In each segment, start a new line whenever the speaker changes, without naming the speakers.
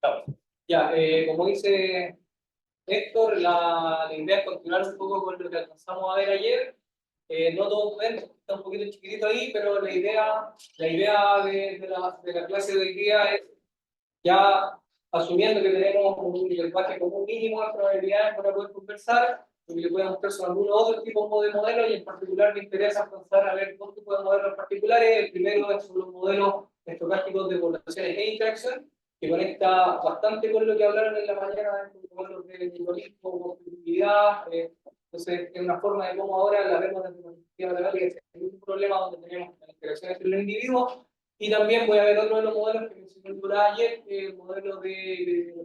Claro. Ya, como dice Héctor, la idea es continuar un poco con lo que alcanzamos a ver ayer. No todo pueden, está un poquito chiquitito ahí, pero la idea de la clase de hoy día es ya asumiendo que tenemos un lenguaje común mínimo de probabilidades para poder conversar, y le voy a mostrar sobre algún otro tipo de modelos, y en particular me interesa avanzar a ver dos tipos de modelos particulares. El primero es sobre los modelos estocásticos de poblaciones e interacción, que conecta bastante con lo que hablaron en la mañana de modelos de algoritmo, competitividad. Entonces, es una forma de cómo ahora la vemos desde una perspectiva matemática, es un problema donde tenemos la interacción entre los individuos. Y también voy a ver otro de los modelos que mencioné ayer, el modelo de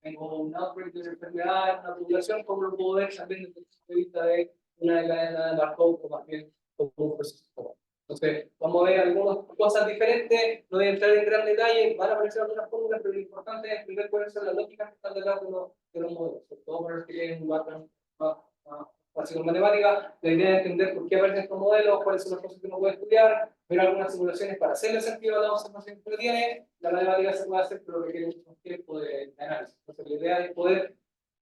tengo un outbreak de enfermedad en una población, como lo puedo ver también desde el punto de vista de una cadena de Markov, o más bien como un proceso. Entonces, vamos a ver algunas cosas diferentes, no voy a entrar en gran detalle, van a aparecer algunas fórmulas, pero lo importante es entender cuáles son las lógicas que están detrás de los modelos, sobre todo para los que tienen un background básico en matemática. La idea es entender por qué aparecen estos modelos, cuáles son las cosas que uno puede estudiar, ver algunas simulaciones para hacerle sentido a la observación que uno tiene. La matemática se puede hacer, pero requiere mucho tiempo de análisis. Entonces, la idea es poder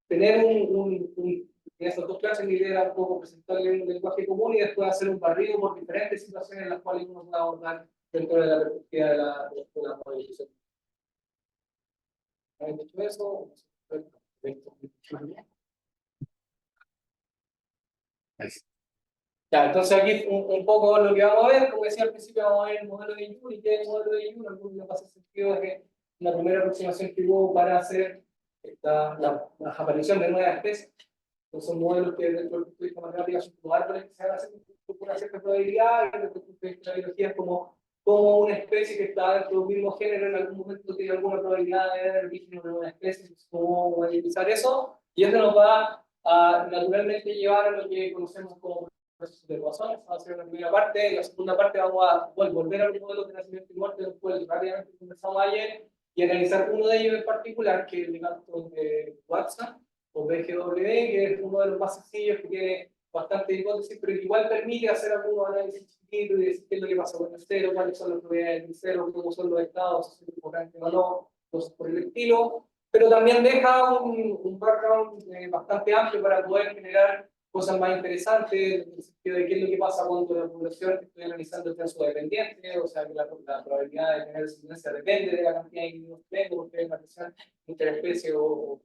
tener en esas dos clases, la idea era un poco presentarle un lenguaje común y después hacer un barrido por diferentes situaciones en las cuales uno puede abordar dentro de la perspectiva de la modelización. ¿Habéis dicho eso? Perfecto. Ya, entonces aquí un poco lo que vamos a ver, como decía al principio, vamos a ver el modelo de Yu. ¿Y qué es el modelo de Yu? Algunos me pasa sentido es que la primera aproximación que hubo para hacer la aparición de nuevas especies. Entonces, son modelos que dentro del punto de vista matemático son como árboles que se van a hacer con una cierta probabilidad, y desde el punto de vista de la biología es como una especie que está dentro de un mismo género en algún momento tiene alguna probabilidad de haber origen de una especie. Entonces, cómo utilizar eso, y eso nos va a naturalmente llevar a lo que conocemos como procesos de Poisson. Esa va a ser la primera parte. En la segunda parte vamos a volver a los modelos de nacimiento y muerte, después rápidamente conversamos ayer, y analizar uno de ellos en particular, que es el gato de Watson, o BGW, que es uno de los más sencillos, que tiene bastante hipótesis, pero que igual permite hacer algunos análisis chiquitos y decir qué es lo que pasa con el cero, cuáles son las propiedades del cero, cómo son los estados, si es importante o no, cosas por el estilo. Pero también deja un background bastante amplio para poder generar cosas más interesantes, en el sentido de qué es lo que pasa cuando la población que estoy analizando el censo dependiente, o sea que la probabilidad de tener descendencia depende de la cantidad de individuos que tengo, porque hay una relación interespecie o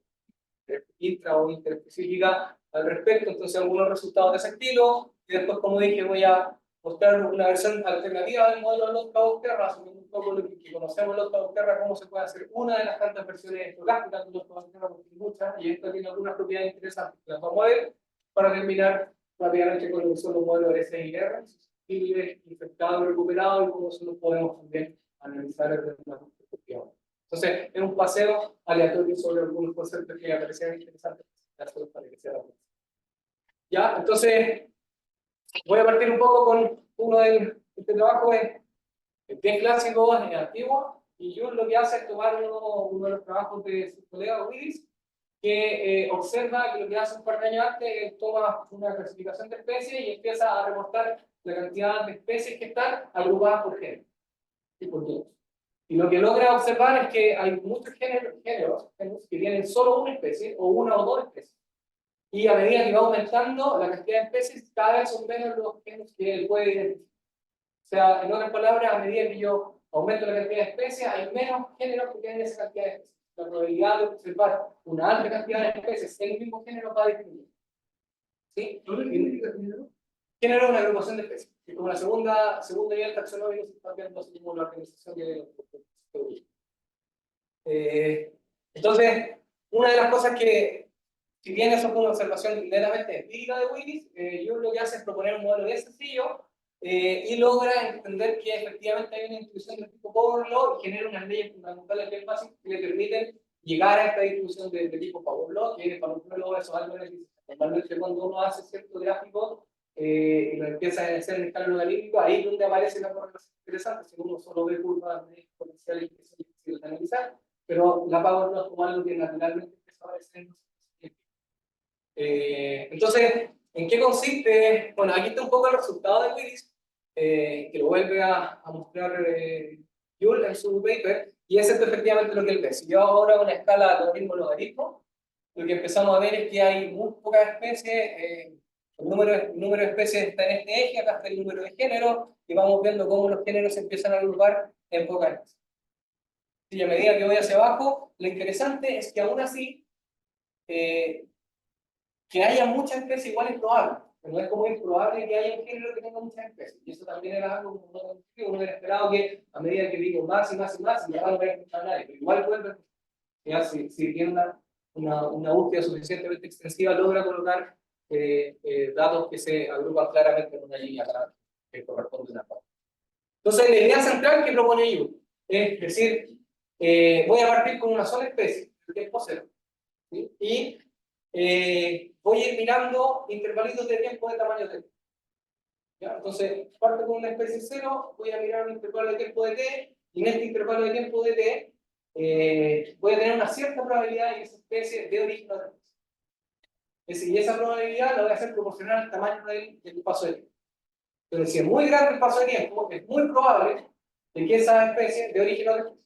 intra o interespecífica al respecto. Entonces, algunos resultados de ese estilo, y después, como dije, voy a mostrar una versión alternativa del modelo de Lotka-Volterra, asumiendo un poco lo que conocemos de Lotka-Volterra, cómo se puede hacer una de las tantas versiones estocásticas de Lotka-Volterra, porque hay muchas, y esto tiene algunas propiedades interesantes que las vamos a ver, para terminar rápidamente con lo que son los modelos de SIR, susceptibles, infectados, recuperados, y cómo se los podemos también analizar desde una perspectiva. Entonces, es un paseo aleatorio sobre algunos conceptos que me parecían interesantes para que sea la próxima. Ya, entonces, voy a partir un poco con uno de este trabajo, es bien clásico, es antiguo, y yo lo que hace es tomar uno de los trabajos de su colega Willis, que observa que lo que hace un par de años antes es toma una clasificación de especies y empieza a reportar la cantidad de especies que están agrupadas por género y por género. Y lo que logra observar es que hay muchos géneros que tienen solo una especie o una o dos especies. Y a medida que va aumentando la cantidad de especies, cada vez son menos los géneros que él puede identificar. O sea, en otras palabras, a medida que yo aumento la cantidad de especies, hay menos géneros que tienen esa cantidad de especies. La probabilidad de observar una alta cantidad de especies en el mismo género va a disminuir. ¿Sí? Género es una agrupación de especies. Y como la segunda nivel taxonómico se está viendo así como la organización de entonces, una de las cosas que, si bien eso fue una observación netamente empírica de Willis, yo lo que hace es proponer un modelo bien sencillo y logra entender que efectivamente hay una distribución del tipo Power Law y genera unas leyes fundamentales bien básicas que le permiten llegar a esta distribución de tipo Power Law, que para un modelo eso es algo necesario. Normalmente cuando uno hace cierto gráfico y lo empieza a hacer en escala logarítmica, ahí es donde aparece la correlación interesante. Si uno solo ve curvas exponenciales que son difíciles de analizar, pero la Power Law es como algo que naturalmente empieza a aparecer en los entonces, ¿en qué consiste? Bueno, aquí está un poco el resultado de Willis, que lo vuelve a mostrar Jules en su paper, Y ese es efectivamente lo que él ve. Si yo hago ahora una escala de logaritmo-logaritmo, lo que empezamos a ver es que hay muy pocas especies, el número de especies está en este eje, acá está el número de géneros, y vamos viendo cómo los géneros se empiezan a agrupar en pocas especies. Y a medida que voy hacia abajo, lo interesante es que aún así, que haya muchas especies igual es probable. Pero no es como improbable que haya un género que tenga muchas especies. Y eso también era algo que uno hubiera esperado que a medida que digo más y más y más, ya no voy a encontrar nadie. Pero igual pueden ver, si tiene una búsqueda suficientemente extensiva, logra colocar datos que se agrupan claramente en una línea para que corresponde a una pauta. Entonces, la idea central que propone yo es decir, voy a partir con una sola especie, el tiempo cero, ¿sí? Y voy a ir mirando intervalitos de tiempo de tamaño t. ¿Ya? Entonces, parto con una especie cero, voy a mirar un intervalo de tiempo de t, y en este intervalo de tiempo de t, voy a tener una cierta probabilidad de esa especie de origen o de especie. Es decir, y esa probabilidad la voy a hacer proporcional al tamaño del paso de tiempo. Entonces, si es muy grande el paso de tiempo, es muy probable de que esa especie de origen o de especie.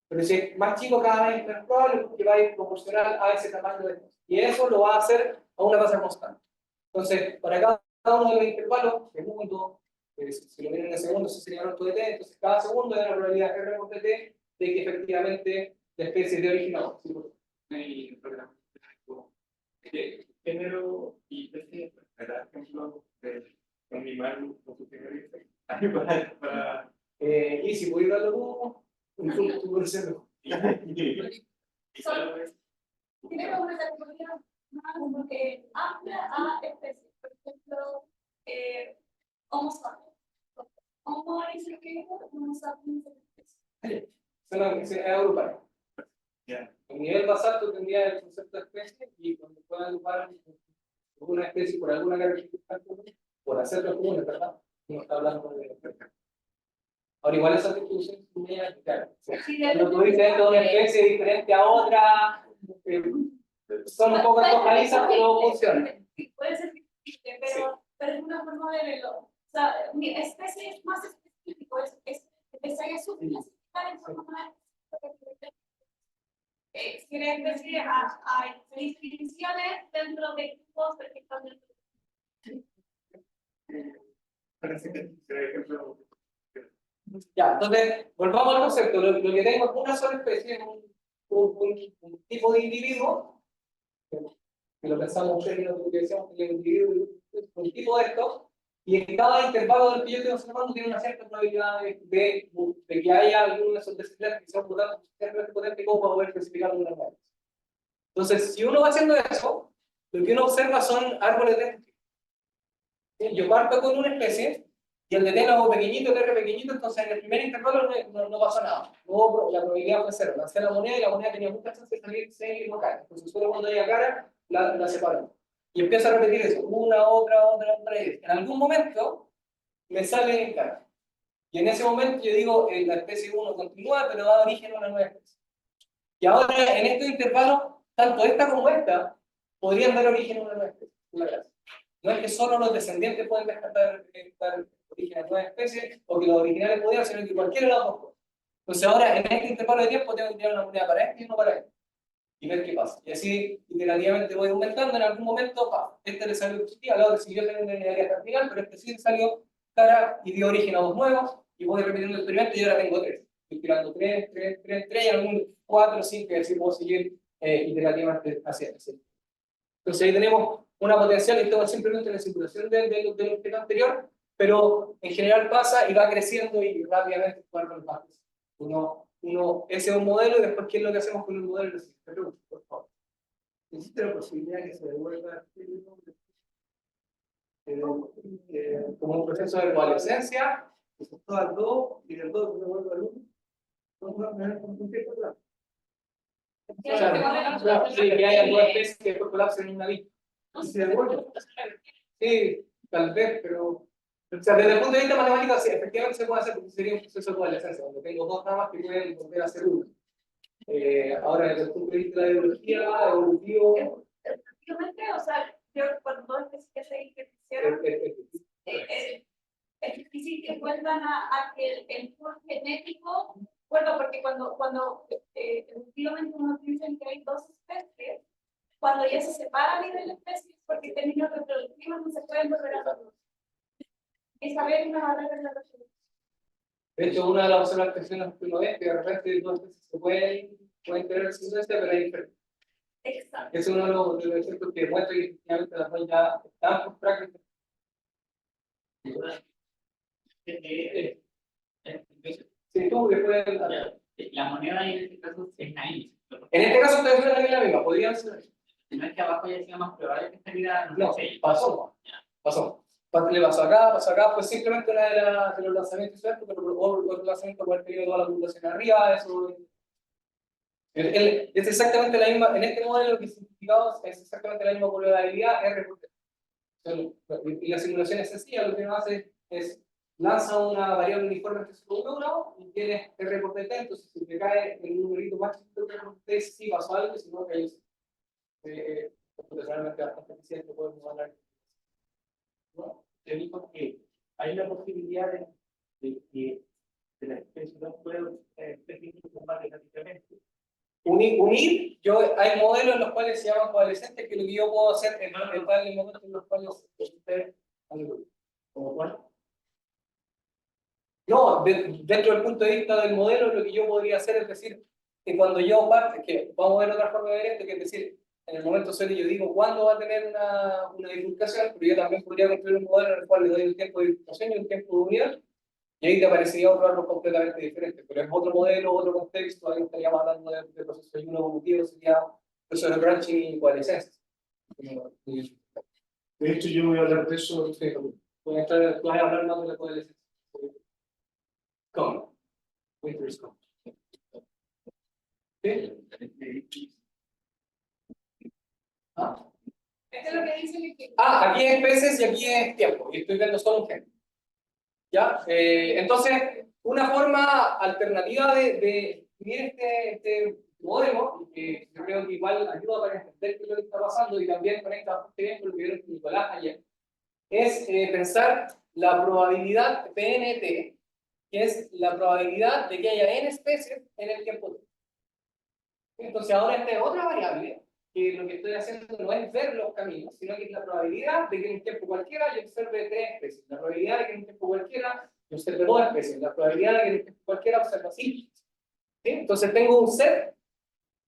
Pero si es más chico, cada vez es más probable que va a ir proporcional a ese tamaño de especie. Y eso lo va a hacer a una tasa constante. Entonces, para cada uno de los intervalos, segundo, si lo miran en segundos, ese sería el otro de t, entonces cada segundo hay una probabilidad R por t de que efectivamente la especie de origen o
Y género y especie, ¿verdad? Ejemplo de animal o su género para
y si puedes darlo tú puedes hacerlo.
Tenemos una categoría más amplia a especies. Por ejemplo, Homo sapiens. Homo es lo que es, Homo sapiens es
Se agrupar.
Ya.
En nivel basal tú tendrías el concepto de especie y cuando puedas agrupar una especie por alguna característica por hacerlo común, ¿verdad? No está hablando de. Ahora, igual esas distribuciones son medias, claro. Cuando tú dices esto de una especie diferente a otra, son un poco antojadizas, pero funcionan.
Puede ser difícil, pero es una forma de verlo. O sea, mi especie es más específico, empezar a subclasificar en forma de quiere decir hay distinciones dentro de grupos perfectamente.
Parece que, por ejemplo,
Ya, entonces, volvamos al concepto. Lo que tengo es una sola especie, un tipo de individuo, que lo pensamos en términos de que decíamos que el individuo es un tipo de esto, y en cada intervalo del que yo estoy observando tiene una cierta probabilidad de que haya alguna de esos descendientes que sean suficientemente potentes como para poder clasificarlo de una manera. Entonces, si uno va haciendo eso, lo que uno observa son árboles de ¿sí? Yo parto con una especie y el de t lo hago pequeñito, el r pequeñito, entonces en el primer intervalo no pasó nada. La probabilidad fue cero. Lancé la moneda y la moneda tenía muchas chances de salir 6 y no caer. Entonces solo cuando haya cara, la separo. Y empiezo a repetir eso, una, otra, y en algún momento me sale en cara. Y en ese momento yo digo, la especie 1 continúa, pero da origen a una nueva especie. Y ahora en estos intervalos, tanto esta como esta, podrían dar origen a una nueva especie. No es que solo los descendientes pueden dar origen a nuevas especies o que los originales podían, sino que cualquiera de los dos. Entonces ahora en este intervalo de tiempo tengo que tirar una moneda para este y uno para este. Y ver qué pasa. Y así iterativamente voy aumentando. En algún momento, este le salió positiva, la otra siguió teniendo una idea hasta el final, pero este sí le salió cara y dio origen a dos nuevos. Y voy repitiendo el experimento y ahora tengo 3. Estoy tirando 3, y algún 4, 5, y así puedo seguir iterativamente hacia ese. Entonces ahí tenemos una potencial, y esto es simplemente la simulación del objeto anterior, pero en general pasa y va creciendo y rápidamente cuando los bajes. Ese es un modelo y después ¿qué es lo que hacemos con el modelo? Por favor. ¿Existe la posibilidad que se devuelva como un proceso de coalescencia? Que se toca al 2 y del 2 se devuelve al 1. Claro, sí, que haya dos especies que después colapsen en una lista. Y se devuelve. Sí, tal vez, pero. O sea, desde el punto de vista matemático, sí, efectivamente se puede hacer porque sería un proceso de coalescencia, donde tengo dos ramas que pueden volver a ser una. Ahora, desde el punto de vista de la biología, evolutivo.
Efectivamente, o sea, yo cuando dos especies que se hicieron, es difícil que vuelvan a que el pool genético Bueno, porque cuando efectivamente uno piensa que hay dos especies, cuando ya se separan a nivel de especies, porque en términos reproductivos no se pueden volver a dar. Es saber una barrera de la reproducción.
De hecho, una de las observaciones que uno ve, que de repente dos especies se pueden tener existencia, pero hay diferencias.
Exacto.
Es uno de los ejemplos que demuestra que efectivamente las dos ya están por práctica. Sí, tú después.
La moneda en este caso es naif.
En este caso, ustedes ven la misma, podrían ser.
No es que abajo ya sea más probable que esta vida
No,
sé.
pasó. Le pasó acá, pues simplemente una de los lanzamientos sueltos, pero otro lanzamiento puede haber tenido toda la computación arriba, eso. Es exactamente la misma, en este modelo que simplificado es exactamente la misma probabilidad R por T. Y la simulación es sencilla, lo que uno hace es lanza una variable uniforme entre su número y tienes R por T, entonces si te cae el numerito más chiquito que R por T, sí pasó algo, si no cayó. Computacionalmente bastante eficiente, podemos hablar.
¿No? Te digo que hay una posibilidad de que la especie no pueda definir matemáticamente.
Unir, hay modelos en los cuales se llaman coalescentes, que lo que yo puedo hacer es darle momentos en los cuales usted.
¿Como cuál?
No, dentro del punto de vista del modelo, lo que yo podría hacer es decir, que cuando yo parte, que vamos a ver otra forma de ver esto, que es decir, en el momento cero yo digo cuándo va a tener una bifurcación, pero yo también podría construir un modelo en el cual le doy un tiempo de bifurcación y un tiempo de unión, y ahí te aparecería otro árbol completamente diferente, pero es otro modelo, otro contexto, ahí estaríamos hablando de proceso de ayuno evolutivo, sería proceso de branching y coalescencia.
De hecho, yo voy a hablar de eso.
Voy a hablar más de la coalescencia. ¿Cómo? Winter's come. ¿Sí? ¿Ah?
Esto es lo que dice que
Aquí es especies y aquí es tiempo, y estoy viendo solo un ejemplo. ¿Ya? Entonces, una forma alternativa de escribir este modelo, que yo creo que igual ayuda para entender qué es lo que está pasando y también conecta bastante bien con lo que vieron con Nicolás ayer, es pensar la probabilidad PNT, que es la probabilidad de que haya n especies en el tiempo T. Entonces, ahora esta es otra variable, que lo que estoy haciendo no es ver los caminos, sino que es la probabilidad de que en un tiempo cualquiera yo observe 3 especies, la probabilidad de que en un tiempo cualquiera yo observe 2 especies, la probabilidad de que en un tiempo cualquiera observe 5. ¿Sí? Entonces tengo un set,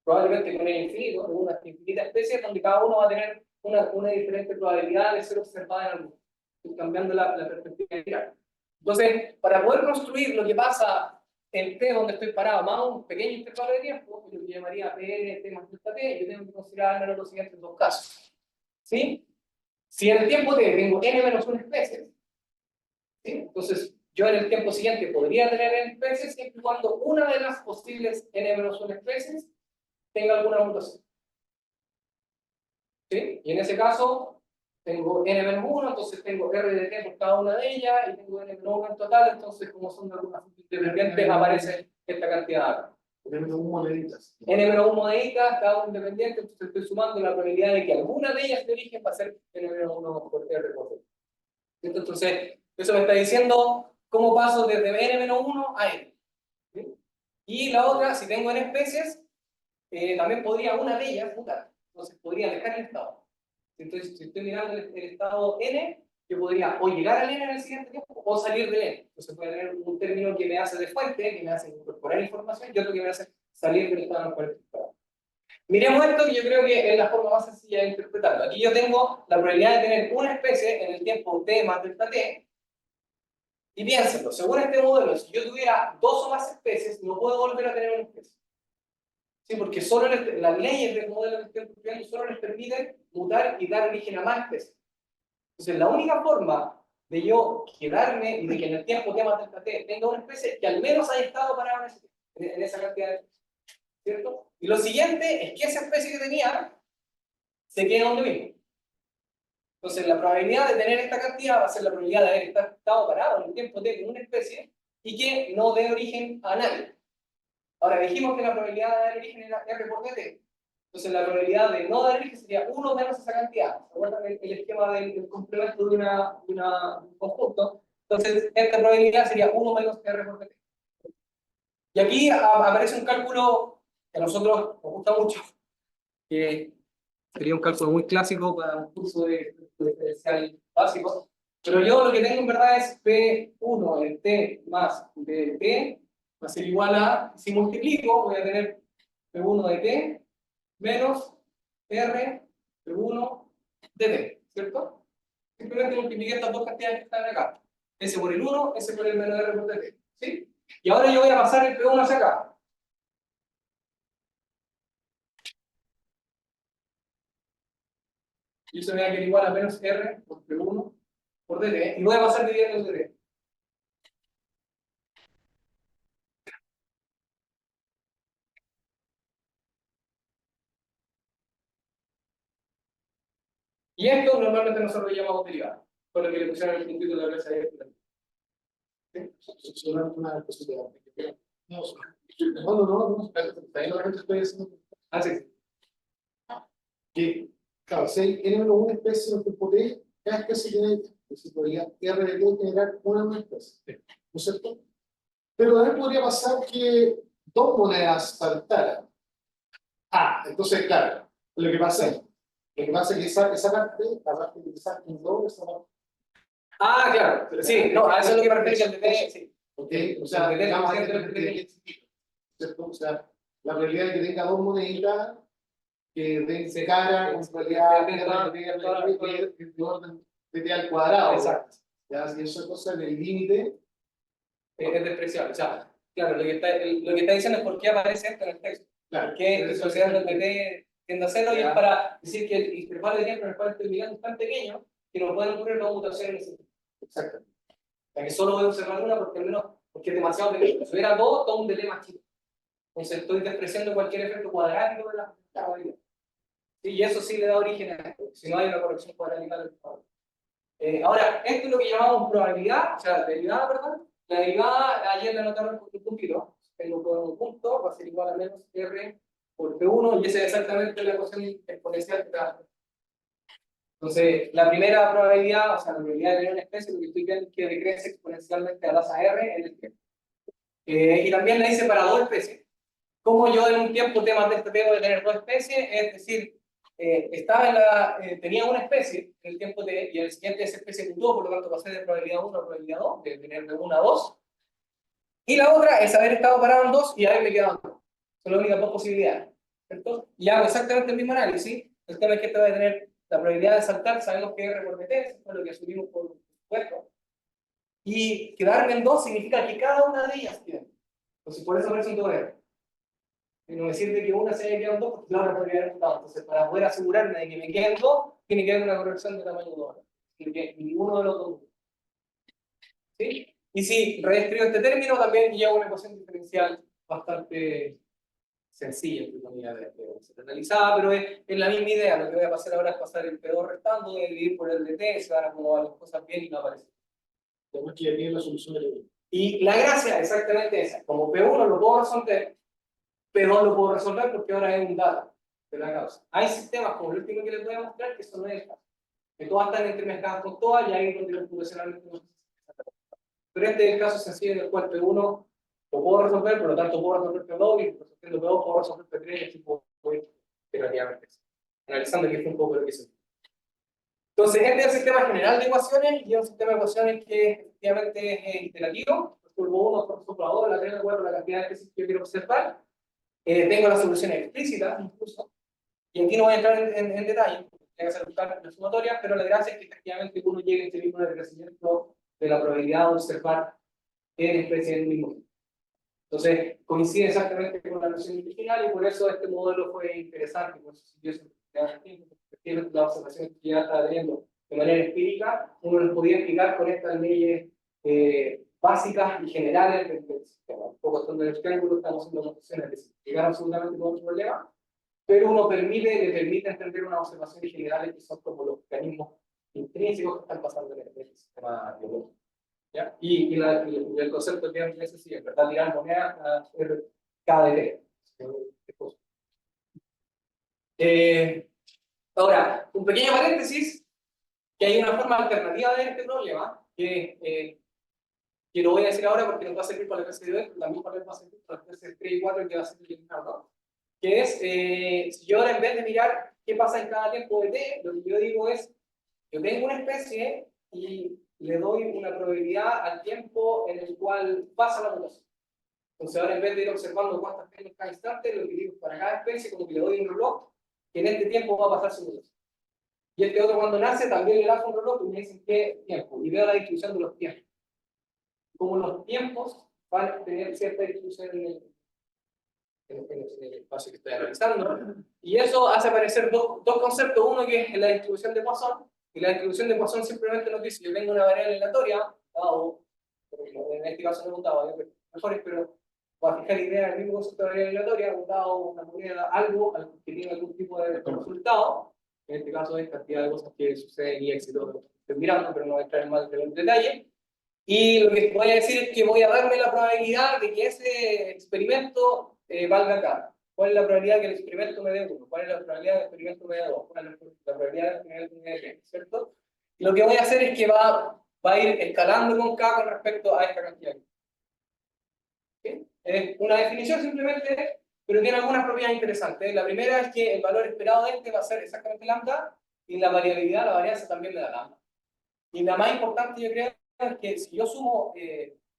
probablemente con el infinito, con unas infinitas especies, donde cada uno va a tener una diferente probabilidad de ser observada en algún. Estoy cambiando la perspectiva de mirar. Entonces, para poder construir lo que pasa en T donde estoy parado, más un pequeño intervalo de tiempo, lo que llamaría PNT más delta T, yo tengo que considerar los siguientes dos casos. ¿Sí? Si en el tiempo T tengo n menos 1 especies, ¿sí? Entonces yo en el tiempo siguiente podría tener n especies siempre y cuando una de las posibles n menos 1 especies tenga alguna mutación. ¿Sí? Y en ese caso tengo n menos 1, entonces tengo r de t por cada una de ellas, y tengo n menos 1 en total, entonces como son de algunas funciones independientes, aparece esta cantidad acá.
N-1 moneditas.
N-1 moneditas, cada uno independiente, entonces estoy sumando la probabilidad de que alguna de ellas de origen va a ser N-1 por R por T. Entonces, eso me está diciendo cómo paso desde N-1 a N. ¿Sí? Y la otra, si tengo N especies, también podría una de ellas mutar. Entonces podría dejar el estado. Entonces, si estoy mirando el estado N, yo podría o llegar al N en el siguiente tiempo o salir del N. Entonces puede tener un término que me hace de fuente, que me hace incorporar información, y otro que me hace salir del estado en el cual estoy. Miremos esto, que yo creo que es la forma más sencilla de interpretarlo. Aquí yo tengo la probabilidad de tener una especie en el tiempo T más delta T. Y piénsenlo, según este modelo, si yo tuviera 2 o más especies, no puedo volver a tener una especie. Sí, porque solo las leyes del modelo que estoy construyendo solo les permiten mutar y dar origen a más especies. Entonces, la única forma de yo quedarme y de que en el tiempo T más delta T tenga una especie que al menos haya estado parada en esa cantidad de, ¿cierto? Y lo siguiente es que esa especie que tenía se quede donde mismo. Entonces, la probabilidad de tener esta cantidad va a ser la probabilidad de haber estado parado en el tiempo T con una especie y que no dé origen a nadie. Ahora, dijimos que la probabilidad de dar origen era R por DT. Entonces, la probabilidad de no dar origen sería 1 menos esa cantidad. ¿Se acuerdan el esquema del complemento de un conjunto? Entonces, esta probabilidad sería 1 menos R por DT. Y aquí aparece un cálculo que a nosotros nos gusta mucho, que sería un cálculo muy clásico para un curso de diferencial básico. Pero yo lo que tengo en verdad es P1 de T más de T va a ser igual a, si multiplico, voy a tener P1 de T menos R P1 de T, ¿cierto? Simplemente multipliqué estas dos cantidades que están acá. S por el 1, S por el menos R por DT, ¿sí? Y ahora yo voy a pasar el P1 hacia acá. Y eso me va a quedar igual a menos R por P1 por DT. Y voy a pasar dividiendo el DT. Y esto normalmente nosotros lo llamamos derivada, por lo que le pusieron el puntito de la clase de
Es una posibilidad. No, no, ahí no estoy haciendo.
Ah, sí.
Que, claro, si hay n-1 especie en el tiempo t, cada especie tiene, se podría R de t generar una especie, ¿no es cierto? Pero también podría pasar que dos monedas saltaran. Ah, entonces, claro, lo que pasa es que esa parte, aparte de que saquen dos, esa parte.
Ah, claro. Sí, no, a eso es lo que me refiero que el DT, sí.
¿Ok? O sea,
El DT
digamos
es
que
el DT.
¿cierto? O sea, la probabilidad de que tenga dos moneditas que den cara con probabilidad de orden de t al cuadrado.
Exacto.
Ya, si eso es cosa en el límite.
Es despreciable. O sea, claro, lo que está diciendo es por qué aparece esto en el texto.
Claro,
Porque considerando el DT tiende a cero y es para decir que el intervalo de tiempo en el cual estoy mirando es tan pequeño que no pueden ocurrir dos mutaciones en ese tiempo.
exacto.
O sea, que solo voy a observar una porque al menos porque es demasiado pequeño. Si hubiera dos, todo un DT más chico. Entonces estoy despreciando cualquier efecto cuadrático de la probabilidad. Sí, y eso sí le da origen a esto. Si no hay una corrección cuadrática del cuadro. Ahora, esto es lo que llamamos probabilidad, o sea, derivada, perdón. La derivada, ayer la anotaron con un puntito. Tengo por un punto, va a ser igual a menos R por P1, y esa es exactamente la ecuación exponencial que trabaja. Entonces, la primera probabilidad, o sea, la probabilidad de tener una especie, lo que estoy viendo es que decrece exponencialmente a tasa R en el tiempo. Y también le dice para dos especies. Como yo en un tiempo T más delta T voy a tener dos especies, es decir, tenía una especie en el tiempo T y en el siguiente esa especie mutó, por lo tanto pasé de probabilidad 1 a probabilidad 2, de tener de 1 a 2. Y la otra es haber estado parado en 2 y haberme quedado en 2. Son las únicas dos posibilidades, ¿cierto? Y hago exactamente el mismo análisis. El tema es que este va a tener la probabilidad de saltar, sabemos que R por DT, eso fue lo que asumimos por supuesto. Y quedarme en 2 significa que cada una de ellas tiene. Entonces por eso presento R. Y no me sirve que una se haya quedado en 2 porque la otra podría haber estado. Entonces, para poder asegurarme de que me queden 2, tiene que haber una corrección de tamaño 2. Que ninguno de los dos. ¿Sí? Y si reescribo este término, también llevo una ecuación diferencial bastante sencilla, entre comillas, de ser analizada, pero es la misma idea. Lo que voy a pasar ahora es pasar el P2 restando, de dividir por el DT, se van a acomodar las cosas bien y no aparece.
Tenemos que ir la solución de la.
Y la gracia es exactamente esa. Como P1 lo puedo resolver, P2 lo puedo resolver porque ahora es un dato de la causa. Hay sistemas como el último que les voy a mostrar que eso no es el caso. Que todas están entremezcladas con todas y ahí donde computacionalmente no se necesita. Pero este es el caso sencillo en el cual P1 lo puedo resolver, por lo tanto puedo resolver P2 y resolviendo P2 puedo resolver P3 y así puedo ir relativamente. Analizando que fue un poco lo que hice. Entonces, este es el sistema general de ecuaciones y es un sistema de ecuaciones que efectivamente es iterativo. Resuelvo 1, resuelvo la 2, la 3, la 4, la cantidad de especies que yo quiero observar. Tengo las soluciones explícitas incluso, y aquí no voy a entrar en detalle, tengo que hacer buscar las sumatorias, pero la gracia es que efectivamente uno llegue a este mismo crecimiento de la probabilidad de observar en especies en el mismo tiempo. Entonces, coincide exactamente con la noción original y por eso este modelo fue interesante, por eso siguió las observaciones que ya estaba teniendo de manera empírica, uno los podía explicar con estas leyes básicas y generales del sistema. Un poco son de los triángulos, estamos haciendo demostraciones de simplificar absolutamente todo el problema, pero uno le permite entender unas observaciones generales que son como los mecanismos intrínsecos que están pasando en el sistema biológico. ¿Ya? Y el concepto que es ese, sí, en verdad, tirar monedas a KDT. Ahora, un pequeño paréntesis, que hay una forma alternativa de este problema, que que lo voy a decir ahora porque nos va a servir para la clase de hoy, pero también para va a servir para las clases 3 y 4 que va a ser el webinar, ¿no? Que es, si yo ahora en vez de mirar qué pasa en cada tiempo de t, lo que yo digo es, yo tengo una especie y le doy una probabilidad al tiempo en el cual pasa la mutación. Entonces ahora en vez de ir observando cuántas tengo en cada instante, lo que digo es para cada especie como que le doy un reloj que en este tiempo va a pasar su mutación. Y este otro cuando nace también le da un reloj y me dicen qué tiempo. Y veo la distribución de los tiempos. Como los tiempos van a tener cierta distribución en el espacio que estoy analizando. Y eso hace aparecer dos conceptos. Uno que es la distribución de Poisson. Y la distribución de Poisson simplemente nos dice, yo tengo una variable aleatoria, o en este caso no he contado, mejores, pero para fijar idea del mismo concepto de variable aleatoria, un dado, una moneda, algo que tiene algún tipo de resultado. En este caso es cantidad de cosas que suceden y éxito. Estoy mirando, pero no voy a entrar en más en detalle. Y lo que voy a decir es que voy a darme la probabilidad de que ese experimento valga acá. ¿Cuál es la probabilidad que el experimento me dé 1? ¿Cuál es la probabilidad que el experimento me dé 2? ¿Cuál es la probabilidad que el experimento me dé 3? ¿Cierto? Y lo que voy a hacer es que va a ir escalando con K con respecto a esta cantidad. ¿Sí? Es una definición simplemente, pero tiene algunas propiedades interesantes. La primera es que el valor esperado de este va a ser exactamente lambda, y la variabilidad, la varianza también le da lambda. Y la más importante, yo creo, es que si yo sumo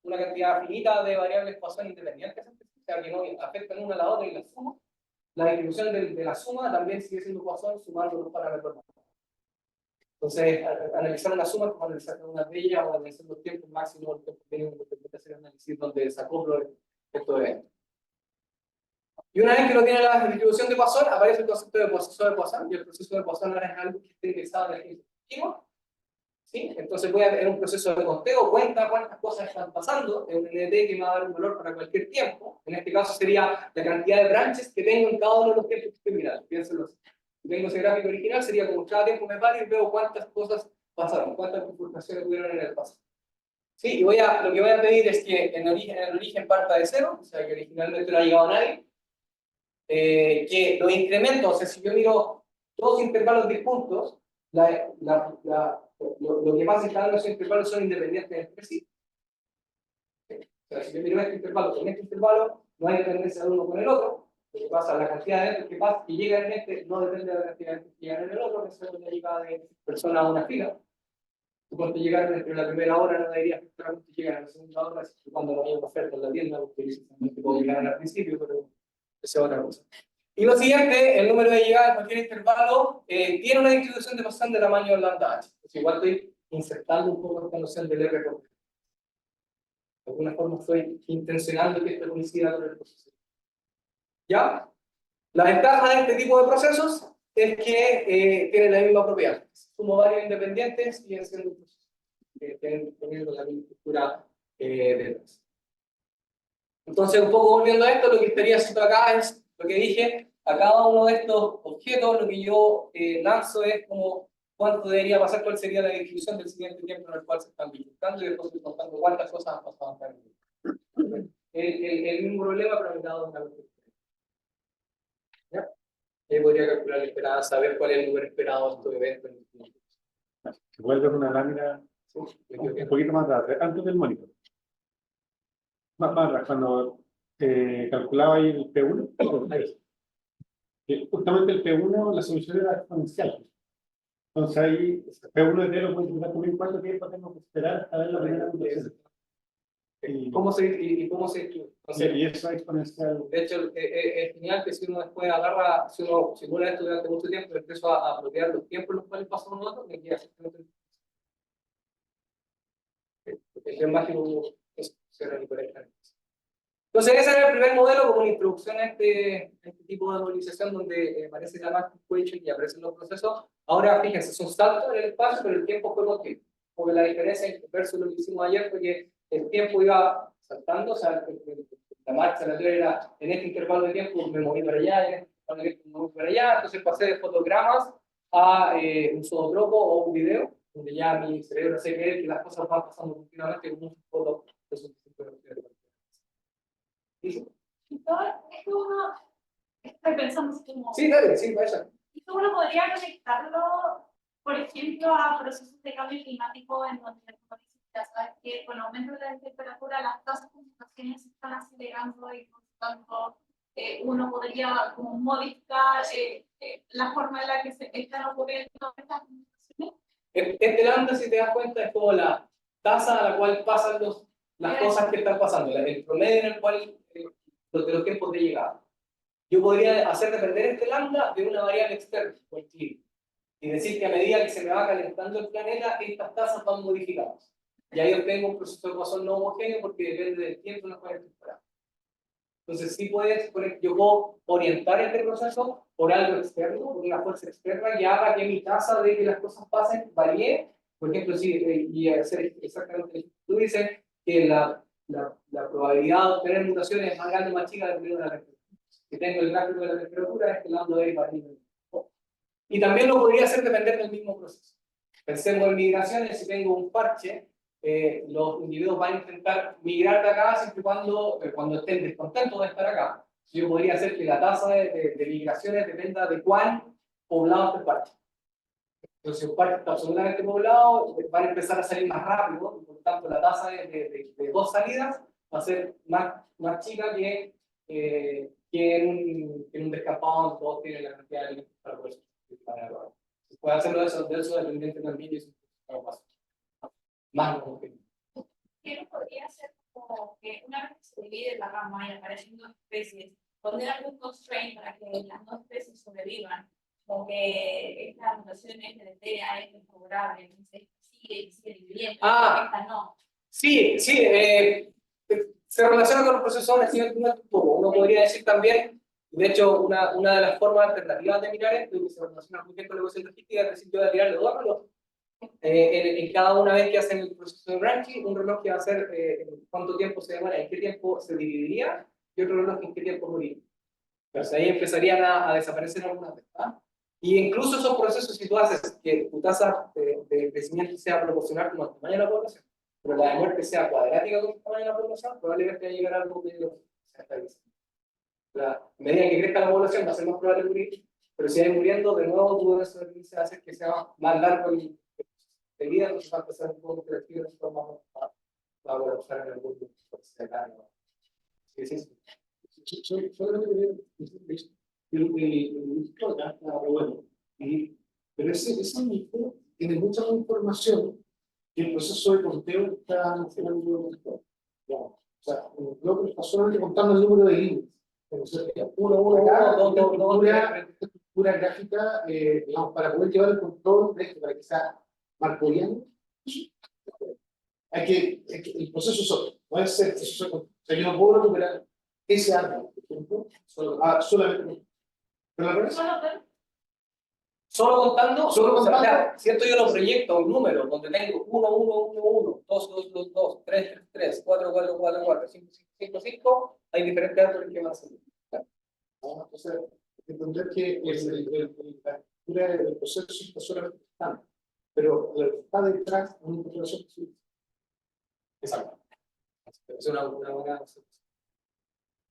una cantidad finita de variables Poisson independientes, o sea, que no afectan una a la otra y la sumo, la distribución de la suma también sigue siendo Poisson sumando los parámetros. Entonces, analizar una suma como analizar una de ellas o analizar los tiempos máximos, el tiempo mínimo, que permite hacer análisis donde desacoplo estos eventos. Y una vez que lo tiene la distribución de Poisson, aparece el concepto de proceso de Poisson, y el proceso de Poisson ahora es algo que esté indexado en el ejecutivo. ¿Sí? Entonces voy a tener un proceso de conteo, cuenta cuántas cosas están pasando en un NT que me va a dar un valor para cualquier tiempo. En este caso sería la cantidad de branches que tengo en cada uno de los tiempos que estoy mirando. Piénsenlo así. Si tengo ese gráfico original, sería como cada tiempo me paro y veo cuántas cosas pasaron, cuántas bifurcaciones tuvieron en el pasado. ¿Sí? Y lo que voy a pedir es que en el origen parta de 0, o sea que originalmente no ha llegado a nadie, que los incrementos, o sea, si yo miro dos intervalos disjuntos, lo que pasa es que cada uno de esos intervalos son independientes entre sí. O sea, si yo miro este intervalo con este intervalo, no hay dependencia de uno con el otro. Lo que pasa, la cantidad de eventos que llegan en este no depende de la cantidad de eventos que llegan en el otro, que es la llegada de personas a una fila. Cuando llegaron entre la primera hora, no debería afectar que llegan a la segunda hora, cuando no hay una oferta en la tienda, porque precisamente puedo llegar al principio, pero esa es otra cosa. Y lo siguiente, el número de llegadas en cualquier intervalo tiene una distribución de Poisson de tamaño lambda h. Pues igual estoy insertando un poco esta noción del R por T. De alguna forma estoy intencionando que esto coincida con el proceso. ¿Ya? La ventaja de este tipo de procesos es que tienen la misma propiedad. Sumo varios independientes y siendo un proceso. Teniendo la misma estructura detrás. Entonces, un poco volviendo a esto, lo que estaría haciendo acá es lo que dije. A cada uno de estos objetos, lo que yo lanzo es como cuánto debería pasar, cuál sería la distribución del siguiente tiempo en el cual se están bifurcando y después estoy contando cuántas cosas han pasado acá. El mismo problema, pero dado una perspectiva. ¿Ya? Yo podría calcular la esperada, saber cuál es el número esperado de estos eventos.
Se vuelve una lámina un poquito más atrás, antes del monitor. Más atrás, cuando calculaba ahí el P1, justamente el P1, la solución era exponencial. Entonces ahí, P1 es 0, puedes preguntar también cuánto tiempo tengo que esperar a ver la primera mutación.
¿Cómo se distribuye?
Y eso es exponencial.
De hecho, es genial que si uno después agarra, si uno esto durante mucho tiempo y empiezo a apropiar los tiempos en los cuales pasa uno otro, me queda exactamente. El mágico es ser incorrectamente. Entonces, ese era el primer modelo como una introducción a este tipo de movilización donde aparece la Matrix Equation y aparecen los procesos. Ahora, fíjense, son saltos en el espacio, pero el tiempo fue continuo. Porque la diferencia versus lo que hicimos ayer fue que el tiempo iba saltando, o sea, la marcha aleatoria era en este intervalo de tiempo me moví para allá, en este intervalo de tiempo me moví para allá, entonces pasé de fotogramas a un zootropo o un video, donde ya mi cerebro hace creer que las cosas van pasando continuamente como un foto de su ¿Sí?
Esto uno, estoy pensando así como...
Sí, dale, sí, vaya.
Esto uno podría conectarlo, por ejemplo, a procesos de cambio climático en donde uno dice ya sabes que con aumento de la temperatura las tasas de mutaciones se están acelerando y por lo tanto uno podría como modificar la forma en la que se están ocurriendo estas mutaciones.
Este lambda, si te das cuenta, es como la tasa a la cual pasan las cosas que están pasando, el promedio en el cual, de los tiempos de llegada. Yo podría hacer depender este lambda de una variable externa, por el clima, y decir que a medida que se me va calentando el planeta, estas tasas van modificadas. Y ahí obtengo un proceso de ecuación no homogéneo porque depende del tiempo en el cual estoy parado. Entonces, sí yo puedo orientar este proceso por algo externo, por una fuerza externa que haga que mi tasa de que las cosas pasen varíe. Por ejemplo, y hacer exactamente lo que tú dices, que la probabilidad de obtener mutaciones es más grande o más chica dependiendo de la temperatura. Si tengo el gráfico de la temperatura, es que lambda va a ir variando. Y también lo podría hacer depender del mismo proceso. Pensemos en migraciones, si tengo un parche, los individuos van a intentar migrar de acá siempre y cuando estén descontentos de estar acá. Yo podría hacer que la tasa de migraciones dependa de cuán poblado está el parche. Entonces, si un parche está absolutamente poblado, van a empezar a salir más rápido, y por lo tanto la tasa de dos salidas va a ser más chica que en un descampado donde todos tienen la cantidad de alimentos para poder subsistir. Se puede hacerlo de eso dependiente también, y eso no pasa. Más como que.
¿Qué no podría ser como que una vez que se divide la rama y aparecen dos especies, poner algún constraint para que las dos especies sobrevivan? Como que esta mutación es deletérea, es desfavorable, entonces sigue dividiendo, esta no.
Sí, se relaciona con los procesos de nacimiento un poco. Uno podría decir también, de hecho, una de las formas alternativas de mirar esto, y que se relaciona muy bien con la ecuación logística, es decir, yo voy a tirarle dos relojes. En cada una vez que hacen el proceso de branching, un reloj que va a ser cuánto tiempo se demora, en qué tiempo se dividiría, y otro reloj en qué tiempo moriría. Entonces ahí empezarían a desaparecer algunas veces. Y incluso esos procesos, si tú haces que tu tasa de crecimiento sea proporcional con el tamaño de la población, pero la de muerte sea cuadrática con el tamaño de la población, probablemente va a llegar a algo que se estabilice. A medida que crezca la población va a ser más probable morir, pero si hay muriendo, de nuevo tú eso hace que sea más largo de vida, entonces va a empezar un poco creativo, nosotros vamos a usar en el mundo. Sí.
Solamente quería decir bueno, pero ese micro tiene mucha más información que el proceso de conteo está mencionando. O sea, lo que está solamente contando el número de líneas. Una estructura gráfica, digamos, para poder llevar el control de esto, para que sea marcoiano. El proceso es otro, no es el proceso. O sea, yo no puedo recuperar ese árbol, por ejemplo, solamente. Pero la verdad,
Solo contando,
Solo contando.
O sea, siento yo los proyectos, un número, donde tengo 1, 1, 1, 1, 2, 2, 2, 2, 3, 3, 3, 4, 4, 4, 4, 5, 5, 5, 5, hay diferentes árboles que van a salir.
entonces, entender que la estructura del proceso está solamente estando, pero lo que está detrás es una información posible.
Exacto. Es una buena observación.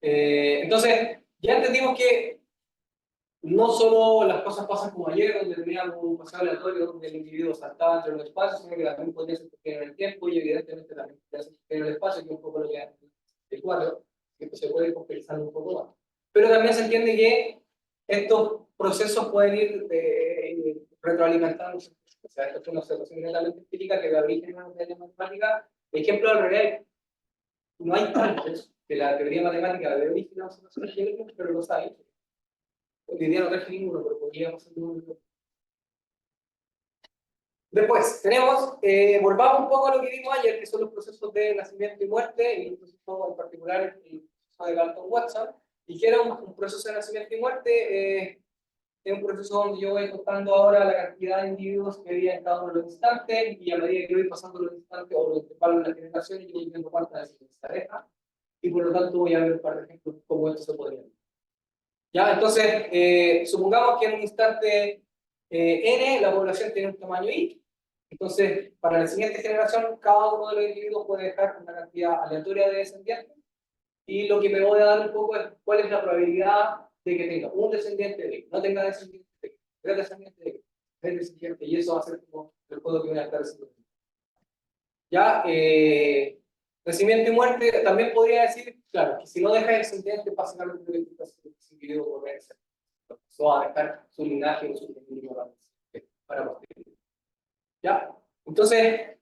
Entonces, ya entendimos que no solo las cosas pasan como ayer, donde teníamos un paseo aleatorio donde el individuo saltaba entre los espacios, sino que también podría ser en el tiempo y evidentemente también podría ser en el espacio, que es un poco lo que hace el cuadro, que se puede compensar un poco más. Pero también se entiende que estos procesos pueden ir retroalimentándose. O sea, esto es una observación netamente empírica que da origen a una teoría matemática. Ejemplo al revés, no hay tantos que la teoría matemática de origen a una observación empírica, pero los hay. Hoy día no traje ninguno, pero podríamos hacer uno. Después, volvamos un poco a lo que vimos ayer, que son los procesos de nacimiento y muerte, y el proceso en particular, el proceso de Galton-Watson, y que era un proceso de nacimiento y muerte, es un proceso donde yo voy contando ahora la cantidad de individuos que había en cada uno de los instantes, y a medida que voy pasando los instantes o los intervalos de la generación, yo voy viendo cuántas veces se aleja, y por lo tanto voy a ver un par de ejemplos de cómo esto se podría ver. Ya, entonces, supongamos que en un instante n la población tiene un tamaño i. Entonces, para la siguiente generación, cada uno de los individuos puede dejar una cantidad aleatoria de descendientes. Y lo que me voy a dar un poco es cuál es la probabilidad de que tenga un descendiente de X, no tenga descendiente de X, tres descendientes de X, tres descendientes, y eso va a ser como el juego que voy a estar haciendo. Ya, nacimiento y muerte, también podría decir, claro, que si no deja descendiente, básicamente el individuo podría ser. Eso va a dejar su linaje o su descendencia para posteridad. ¿Ya? Entonces,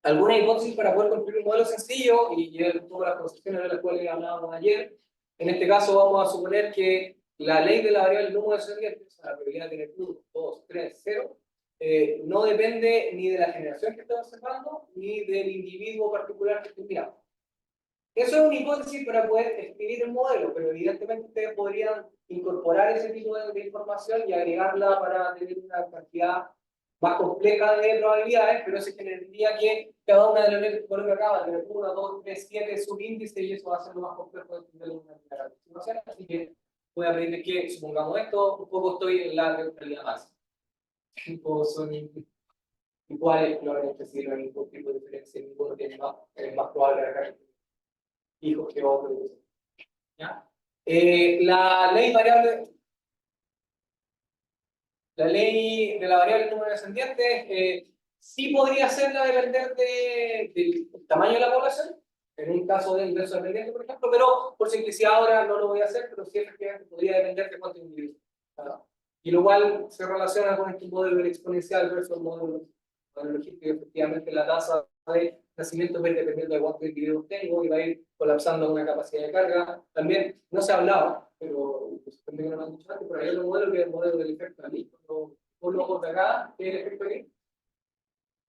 alguna hipótesis para poder construir un modelo sencillo y llevar todas las concepciones de las cuales hablábamos ayer. En este caso, vamos a suponer que la ley de la variable número de descendientes, o sea, la probabilidad de tener 1, 2, 3, 0, no depende ni de la generación que estamos observando, ni del individuo particular que estoy mirando. Eso es una hipótesis para poder escribir el modelo, pero evidentemente ustedes podrían incorporar ese tipo de información y agregarla para tener una cantidad más compleja de probabilidades, pero eso generaría que cada una de las leyes que coloque acá va a tener 1, 2, 3, 7 subíndices y eso va a ser lo más complejo de entender una aproximación. Así que voy a pedirles que supongamos esto, un poco estoy en la neutralidad máxima. Todos son iguales, probablemente si no hay ningún tipo de diferencia, ninguno tiene más, es más probable acá hijos que otros. ¿Ya? La ley variable, la ley de la variable número descendiente, sí podría hacerla depender del tamaño de la población, en un caso de inverso dependiente, por ejemplo, pero por simplicidad ahora no lo voy a hacer, pero sí efectivamente podría depender de cuántos individuos. ¿Verdad? Y lo cual se relaciona con este modelo exponencial versus el modelo logístico, que efectivamente la tasa de nacimiento va a ir dependiendo de cuántos individuos tengo y va a ir colapsando una capacidad de carga. También no se hablaba, pero también no me han dicho antes, pero hay otro modelo que es el modelo del efecto Ali. Por lo de acá, ¿qué es el efecto Ali?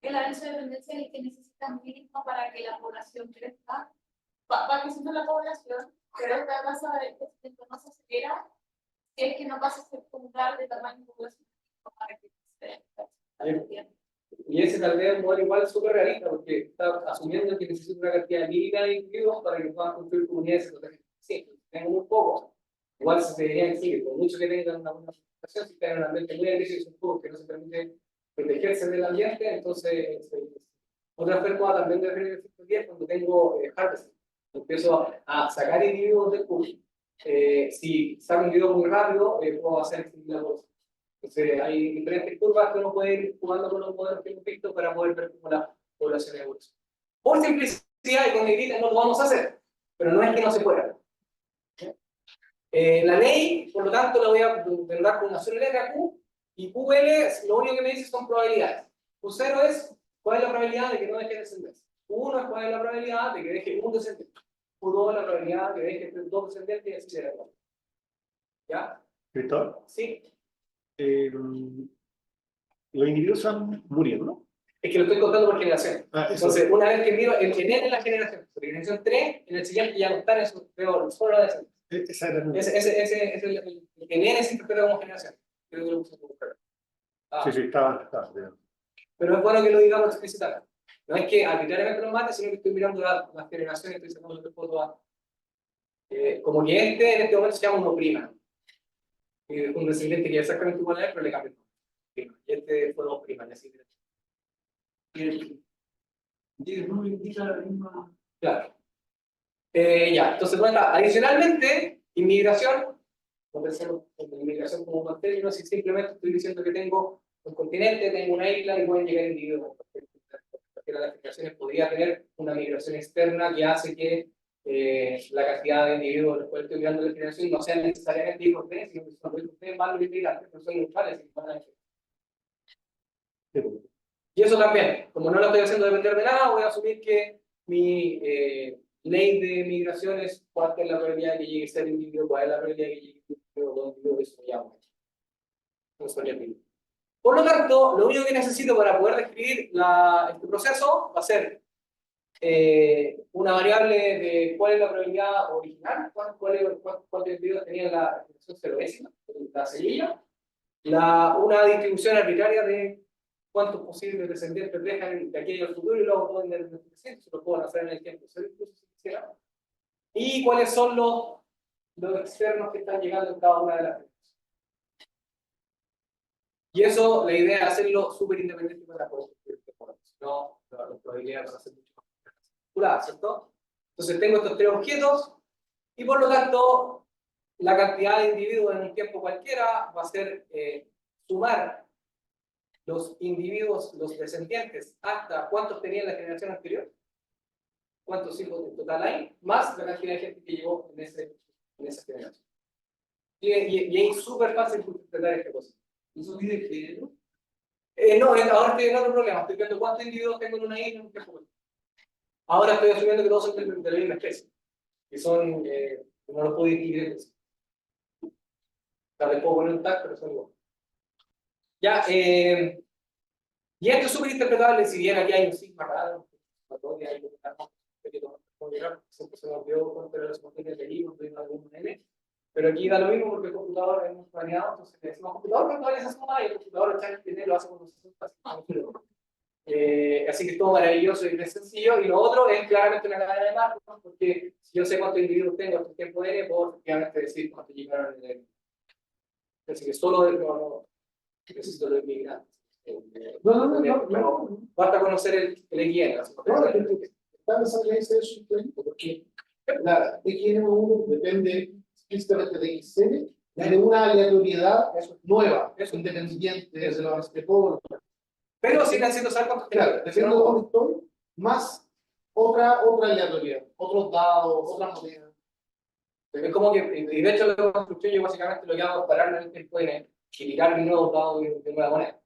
El ancho de dependencia es el que necesitan mínimo para que la población crezca. Va creciendo la población, pero esta tasa de crecimiento no se acelera si es que no pasa a ser puntual de tamaño poblacional para que se
Y ese tal vez es un modelo igual súper realista, porque está asumiendo que necesita una cantidad mínima de individuos para que puedan construir comunidades. Sí, tengo muy poco. Igual se debería decir, por mucho que tengan una buena presentación, si están en un ambiente muy agresivo y son pocos que no se permite protegerse del ambiente, entonces otra forma también de ver el efecto 10 cuando tengo harvesting. Empiezo a sacar individuos del pool. Si saco un individuo muy rápido, puedo hacer extinguir la bolsa. Entonces, hay diferentes curvas que uno puede ir jugando con los modelos que hemos visto para poder ver cómo la población evoluciona. Por simplicidad y con negrita no lo vamos a hacer, pero no es que no se pueda. La ley, por lo tanto, la voy a vendar con una sola letra Q, y QL lo único que me dice son probabilidades. Q0 es cuál es la probabilidad de que no deje descendencia. Q1 es cuál es la probabilidad de que deje un descendiente. Q2 es la probabilidad de que deje dos descendientes y así será. ¿Ya?
Cristóbal,
Sí.
los individuos van muriendo, ¿no?
Es que lo estoy contando por generación.
Ah, eso.
Entonces, una vez que miro el que viene en la generación, la generación 3, en el siguiente ya no está en eso, veo solo la descendencia.
Esa era mi-
Ese es el que viene se interpreta como generación. Creo que lo uso como fuera.
Sí, sí, estaba.
Pero es bueno que lo digamos explícitamente. No es que arbitrariamente lo mate, sino que estoy mirando las generaciones y estoy sacando lo que puedo. Como que en este momento se llama uno prima. Un descendiente que es exactamente igual a él, pero le cambia el nombre. Y este fue dos primas, y así.
Y no indica la misma.
Claro. Ya, entonces, bueno, adicionalmente, inmigración, no pensemos en inmigración como un término, si simplemente estoy diciendo que tengo un continente, tengo una isla y pueden llegar individuos. Cualquiera de las migraciones podría tener una migración externa que hace que la cantidad de individuos de los cuales estoy mirando la generación no sean necesariamente hijos de, sino que son hijos de más los inmigrantes, pero son neutrales y van a Y eso también, como no lo estoy haciendo depender de nada, voy a asumir que mi ley de migración es cuál es la probabilidad de que llegue a ser individuo, cuál es la probabilidad de que llegue a ser individuo, que eso ya Por lo tanto, lo único que necesito para poder describir este proceso va a ser una variable de cuál es la probabilidad original, cuántos individuos tenían la generación ceroésima, la semilla, una distribución arbitraria de cuántos posibles descendientes dejan de aquí al futuro y luego pueden tener el presente, se lo pueden hacer en el tiempo, incluso si quisiera. Y cuáles son los externos que están llegando en cada una de las redes. Y eso, la idea es hacerlo súper independiente para poder construir este modelo. Si no, las probabilidades van a ser mucho más calculadas, ¿cierto? Entonces tengo estos tres objetos y por lo tanto la cantidad de individuos en un tiempo cualquiera va a ser sumar los individuos, los descendientes, hasta cuántos tenían la generación anterior, cuántos hijos en total hay, más la cantidad de gente que llegó en esa generación. Y es súper fácil interpretar esta cosa.
¿Eso mide género?
No, ahora estoy en otro problema, estoy viendo cuántos individuos tengo en una isla en un tiempo. Ahora estoy asumiendo que todos son de la misma especie, que son, no los puedo distinguir. Tal vez puedo poner un tag, pero son iguales. Ya, y esto es súper interpretable, si bien aquí hay un sigma raro, siempre se nos olvidó contra las materias de libros, de algún N, pero aquí da lo mismo porque el computador hemos planeado, entonces le decimos computador cuando vale esa suma y el computador lo hace cuando se así que es todo maravilloso y es sencillo, y lo otro es claramente una cadena de marcos, porque si yo sé cuántos individuos tengo en tiempo N, puedo efectivamente decir cuántos llegaron en el. Así que solo no necesito los inmigrantes.
No.
Basta conocer el XN.
Está pensando que ese es un proyecto, porque la XN1 depende explícitamente de XN, de una aleatoriedad nueva, independiente de todo.
Pero sí necesito saber cuántos tengo.
Claro, dependiendo de dónde estoy, más otra aleatoriedad, otros dados, otras monedas.
Es como que, y de hecho, la construcción yo básicamente lo que hago es pararme en el tiempo N y tirar mi nuevo dado de nueva moneda.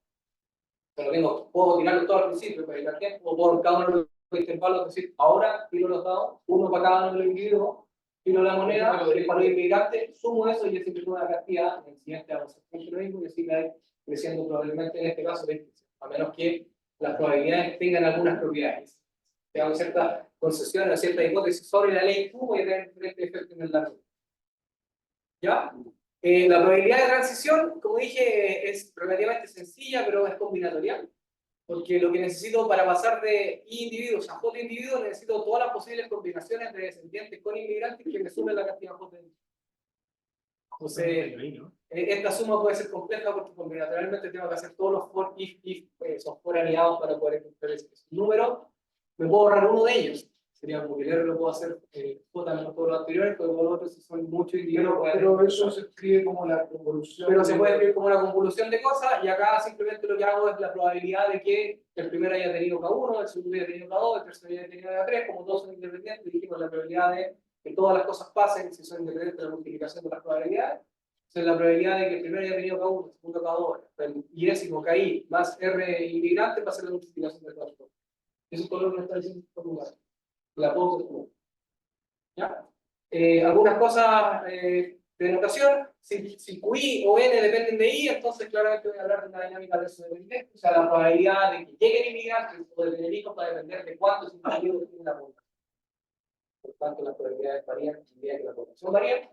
Pero tengo, puedo tirarlo todo al principio para dedicar tiempo, o puedo cada uno de los intervalos decir, ahora tiro los dados, uno para cada uno de los individuos, tiro la moneda, para los inmigrantes, sumo eso y ese una cantidad, en el siguiente hago exactamente lo mismo y así me va creciendo probablemente en este caso 20%, a menos que las probabilidades tengan algunas propiedades. Tengan ciertas concesiones, ciertas hipótesis sobre la ley Q, voy a tener diferentes efectos en el largo. ¿Ya? La probabilidad de transición, como dije, es relativamente sencilla, pero es combinatorial. Porque lo que necesito para pasar de individuos a J individuos, necesito todas las posibles combinaciones de descendientes con inmigrantes que me sumen la cantidad J. Entonces, esta suma puede ser compleja porque combinatorialmente tengo que hacer todos los for, if, son for aliados para poder encontrar ese número. Me puedo ahorrar uno de ellos. Sería como que el R lo puedo hacer J menos todos los anteriores, pero los otros son muchos individuos.
Pero eso se escribe como la convolución.
Pero se puede escribir como una convolución de cosas, y acá simplemente lo que hago es la probabilidad de que el primero haya tenido K1, el segundo haya tenido K2, el tercero haya tenido K3, como todos son independientes, dijimos la probabilidad de que todas las cosas pasen si son independientes de la multiplicación de las probabilidades. Entonces la probabilidad de que el primero haya tenido K1, el segundo K2, el ilésimo KI más R inmigrante va a ser la multiplicación de todas las cosas. Eso es todo lo que me está diciendo este lugar. La puedo calcular. ¿Ya? Algunas cosas de notación, si QI o N dependen de I, entonces claramente voy a hablar de una dinámica de eso dependiente. O sea, la probabilidad de que lleguen inmigrantes o de tener hijos va a depender de cuántos individuos tiene la población. Por tanto, las probabilidades varían a medida que la población varía.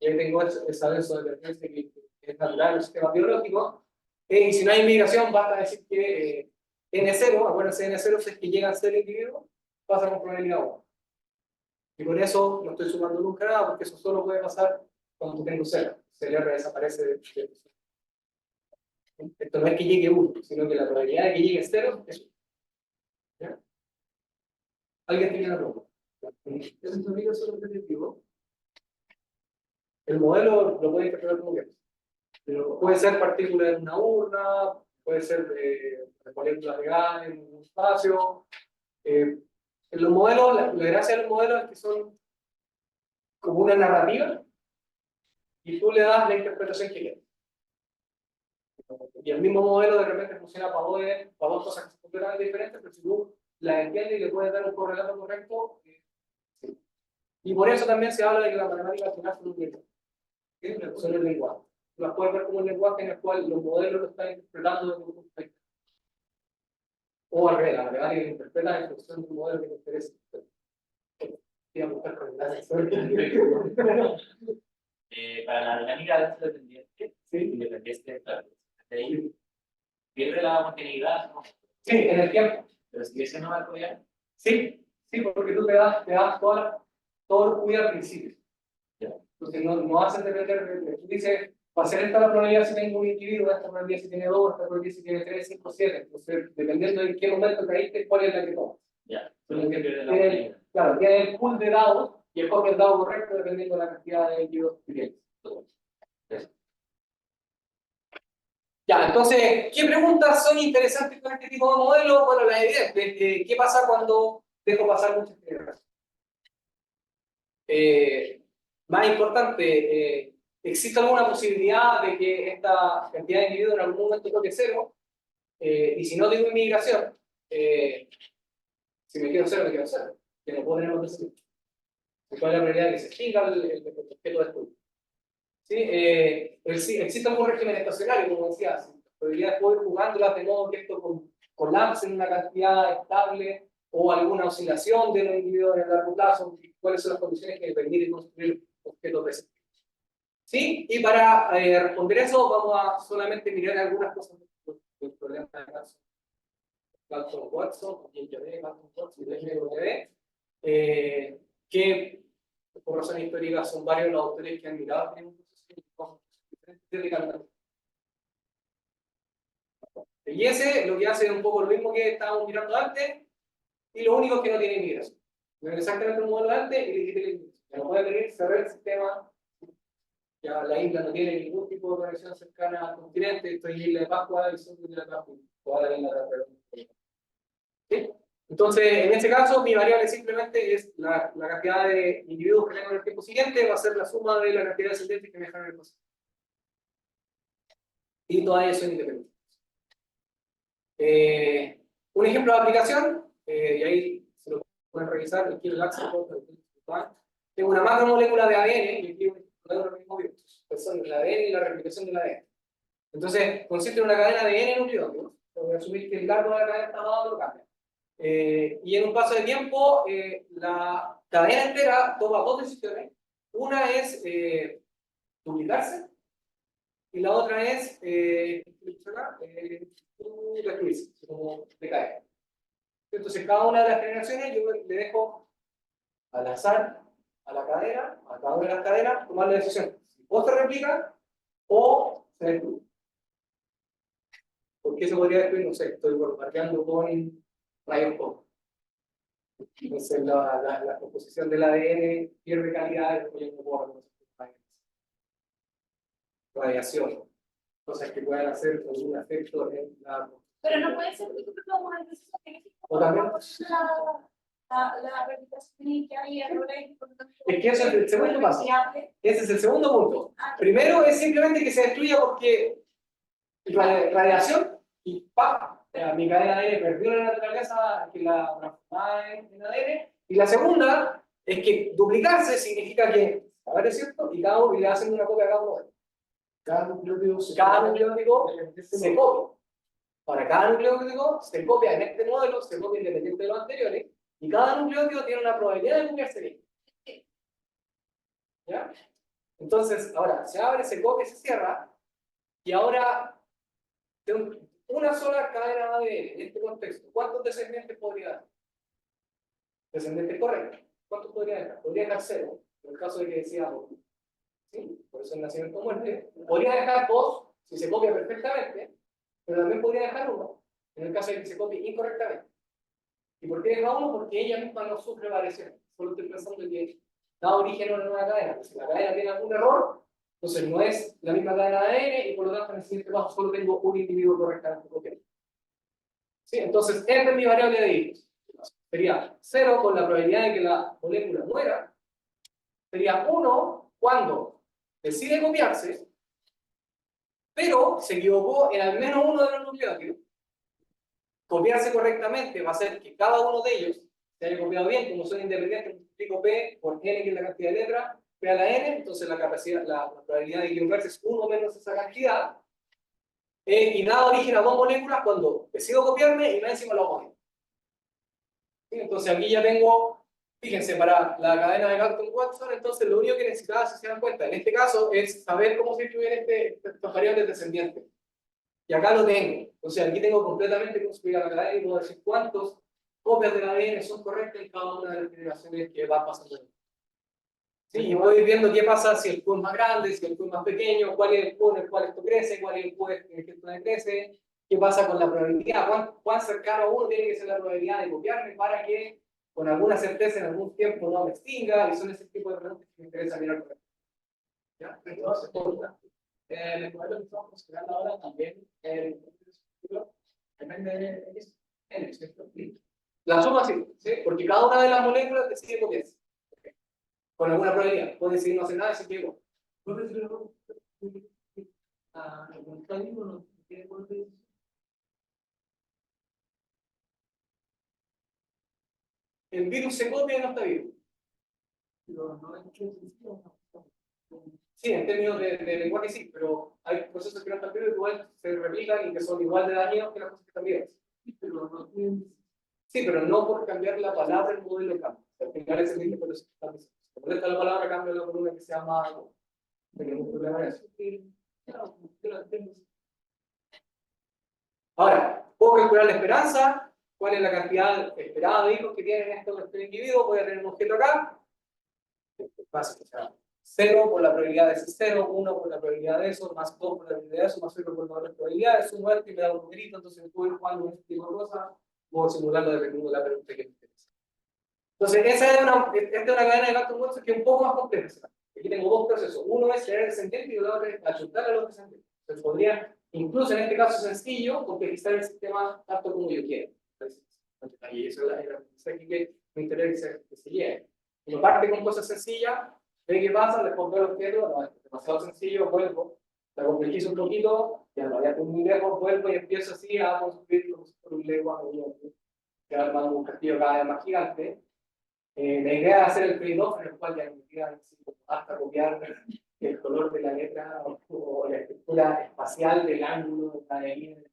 Y ahí tengo esa denso de emergencia que es natural en el sistema biológico. Y si no hay inmigración, basta decir que N0, acuérdense, N0 es que llegan 0 individuos, pasa con probabilidad 1. Y con eso no estoy sumando nunca nada, porque eso solo puede pasar cuando tengo 0. El R desaparece de esto no es que llegue 1, sino que la probabilidad de que llegue 0 es 1. ¿Ya? ¿Alguien tiene una pregunta? ¿Es un sonido solo repetitivo? El modelo lo puede interpretar como quieras. Pero puede ser partícula en una urna, puede ser molécula de gas en un espacio. En los modelos, la gracia de los modelos es que son como una narrativa y tú le das la interpretación que quieres. Y el mismo modelo de repente funciona para dos cosas que son completamente diferentes, pero si tú las entiendes y le puedes dar un correlato correcto, sí. Y por eso también se habla de que la matemática al final son un lenguaje. Son el lenguaje. Las puedes ver como un lenguaje en el cual los modelos lo están interpretando desde un punto de vista. O al revés, la matemática que interpreta en función de un modelo que te interesa. Para
la dinámica de este dependiente, independiente, claro, de ahí pierde la homogeneidad, ¿no?
Sí, en el tiempo.
Pero sigue siendo marcoiano.
Sí, porque tú te das todo el cuidado al principio. Entonces no haces depender de. Tú dices, para hacer esta la probabilidad si tengo un individuo, esta probabilidad si tiene 2, esta probabilidad si tiene 3, 5, 7. Entonces, dependiendo de en qué momento caíste, cuál es la que tomas.
Ya, solo que pierde la homogeneidad.
Claro, tiene el pool de dados y escoge el dado correcto dependiendo de la cantidad de individuos que tienes. Ya, entonces, ¿qué preguntas son interesantes con este tipo de modelo? Bueno, la evidente, ¿qué pasa cuando dejo pasar muchas generaciones? Más importante, ¿existe alguna posibilidad de que esta cantidad de individuos en algún momento toque cero? Y si no tengo inmigración, si me quedo cero, me quedo cero. Que no puedo tener más de cero. ¿Cuál es la probabilidad de que se extinga el objeto de estudio? ¿Sí? Existe algún régimen estacionario, como decía, si la probabilidad de poder jugándolas de modo que esto colapse en una cantidad estable o alguna oscilación de los individuos en el largo plazo, cuáles son las condiciones que me permiten construir objetos de ese tipo. ¿Sí? Y para responder eso, vamos a solamente mirar algunas cosas del problema de Galton-Watson, Galton-Watson, que por razones históricas son varios los autores que han mirado en un proceso de decantamiento. El IS lo que hace es un poco lo mismo que estábamos mirando antes, y lo único es que no tiene inmigración. No es exactamente el modelo de antes y le quita la inmigración. Ya no puede venir, cerrar el sistema. Ya la isla no tiene ningún tipo de conexión cercana al continente. Estoy en la isla de Pascua y soy de la Pascua. Toda la isla de Pascua. ¿Sí? Entonces, en este caso, mi variable simplemente es la cantidad de individuos que tengo en el tiempo siguiente, va a ser la suma de la cantidad de descendientes que me dejan en el pasado. Y todas ellas son independientes. Un ejemplo de aplicación, y ahí se lo pueden revisar, aquí el tengo una macromolécula de ADN, y aquí un mismo virus, son el ADN y la replicación del ADN. Entonces, consiste en una cadena de N nucleótidos, voy a asumir que el largo de la cadena está dado, lo cambia. Y en un paso de tiempo, la cadena entera toma dos decisiones. Una es duplicarse y la otra es destruirse, como decaer. Entonces, cada una de las generaciones yo le dejo al azar a la cadena, a cada una de las cadenas, tomar la decisión. Si o se replica o se destruye. ¿Por qué se podría destruir? No sé, estoy bombardeando con rayos Cósmicos. Entonces la composición del ADN pierde calidad, después yo no puedo reconocer radiación, cosas que puedan hacer algún efecto en la...
Pero no puede ser que tú tomas una decisión
O también...
la reputación que hay errores.
Es que ese es el segundo paso. Ese es el segundo punto. Primero es simplemente que se destruya porque radiación y ¡pam! Mi cadena de ADN perdió la naturaleza que la transformaba en ADN. Y la segunda es que duplicarse significa que, a ver, es cierto, y cada uno le hacen una copia a cada uno. Cada nucleótido se copia. Para cada nucleótido se copia en este modelo, se copia independiente de los anteriores, y cada nucleótido tiene una probabilidad de copiarse bien. ¿Ya? Entonces, ahora se abre, se copia, se cierra, y ahora tengo una sola cadena de ADN en este contexto. ¿Cuántos descendientes podría dar? Descendientes correctos. ¿Cuántos podría dejar? Podría dejar 0, en el caso de que decíamos, ¿sí? Por eso el nacimiento o muerte. Podría dejar 2, si se copia perfectamente, pero también podría dejar 1, en el caso de que se copie incorrectamente. ¿Y por qué deja 1? Porque ella misma no sufre variaciones. Solo estoy pensando que da origen a una nueva cadena. Si la cadena tiene algún error, entonces no es la misma cadena de ADN y por lo tanto en el siguiente paso solo tengo un individuo correctamente copiado. ¿Sí? Entonces, esta es mi variable de hijos. Sería 0 con la probabilidad de que la molécula muera. Sería 1 cuando decide copiarse, pero se equivocó en al menos uno de los nucleótidos. Copiarse correctamente va a hacer que cada uno de ellos se haya copiado bien, como son independientes, multiplico P por N, que es la cantidad de letras, P a la N, entonces la probabilidad de equivocarse es 1 menos esa cantidad, y da origen a dos moléculas cuando decido copiarme y más encima lo hago bien. ¿Sí? Entonces aquí ya tengo, fíjense, para la cadena de Galton-Watson, entonces lo único que necesitaba, si se dan cuenta, en este caso, es saber cómo se distribuyen estas variables descendientes. Y acá lo tengo. Entonces aquí tengo completamente construida la cadena y puedo decir cuántos copias del ADN son correctas en cada una de las generaciones que va pasando. Sí, y voy viendo qué pasa si el Q es más grande, si el Q es más pequeño, cuál es el Q en el cual esto crece, cuál es el Q en el que esto decrece, qué pasa con la probabilidad, cuán cercano a uno tiene que ser la probabilidad de copiarme para que con alguna certeza en algún tiempo no me extinga, y son ese tipo de preguntas que me interesa mirar por aquí. ¿Ya? Entonces, el modelo que estamos considerando ahora también, depende de N, ¿cierto? La suma sí, ¿sí? Porque cada una de las moléculas decide lo que es. Con alguna probabilidad. Puede decidir no hacer nada y se llegó. El virus se copia y no está vivo. Sí, en términos de lenguaje sí, pero hay procesos que no están vivos igual se replican y que son igual de dañinos que las cosas que están vivas. Sí, pero no por cambiar la palabra, el modelo cambia. Al final es el mismo proceso que está diciendo. Si molesta la palabra, cambia por una que se llama algo. Tenemos un problema en eso. Ahora, puedo calcular la esperanza, cuál es la cantidad esperada de hijos que tienen estos individuos, voy a tener un objeto acá. Fácil, o sea, 0 por la probabilidad de ese 0, 1 por la probabilidad de eso, más 2 por la probabilidad de eso, más 0 por la otra probabilidad, sumo esto y me da un numerito, entonces puedo ir jugando este tipo de cosas, puedo simularlo dependiendo de la pregunta que me interesa. Entonces, esta es una cadena de Galton Watson que es un poco más compleja. Aquí tengo dos procesos, uno es tener descendiente y el otro es ayudar a los descendientes. Entonces, podría, incluso en este caso sencillo, complejizar el sistema tanto como yo quiera. Y eso es la aquí que me interesa que se llegue. Uno parte con cosas sencillas, ve qué pasa, después veo el objeto, no, es demasiado sencillo, vuelvo, la complejizo un poquito, ya lo había muy lejos, vuelvo y empiezo así a construir como si fuera un Lego, que va armando un castillo cada vez más gigante. La idea es hacer el trade-off en el cual ya me hasta copiar el color de la letra o la estructura espacial del ángulo de la línea.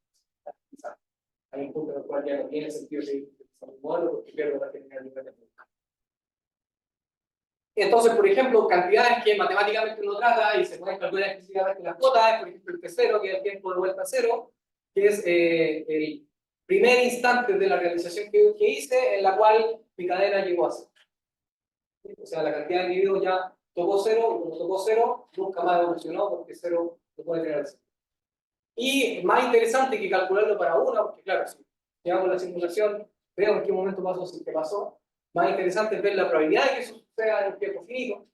Hay un punto en el cual ya no tiene sentido seguir utilizando un modelo porque pierdo la generalidad de la. Entonces, por ejemplo, cantidades que matemáticamente uno trata y se pueden calcular específicamente las cuotas, por ejemplo, el T0, que es el tiempo de vuelta a cero, que es el primer instante de la realización que hice en la cual mi cadena llegó a cero. O sea, la cantidad de individuos ya tocó cero, y cuando tocó cero, nunca más evolucionó porque cero no puede tener cero. Y más interesante que calcularlo para una, porque claro, si hago la simulación, veo en qué momento pasó, si que pasó. Más interesante es ver la probabilidad de que eso suceda en un tiempo finito.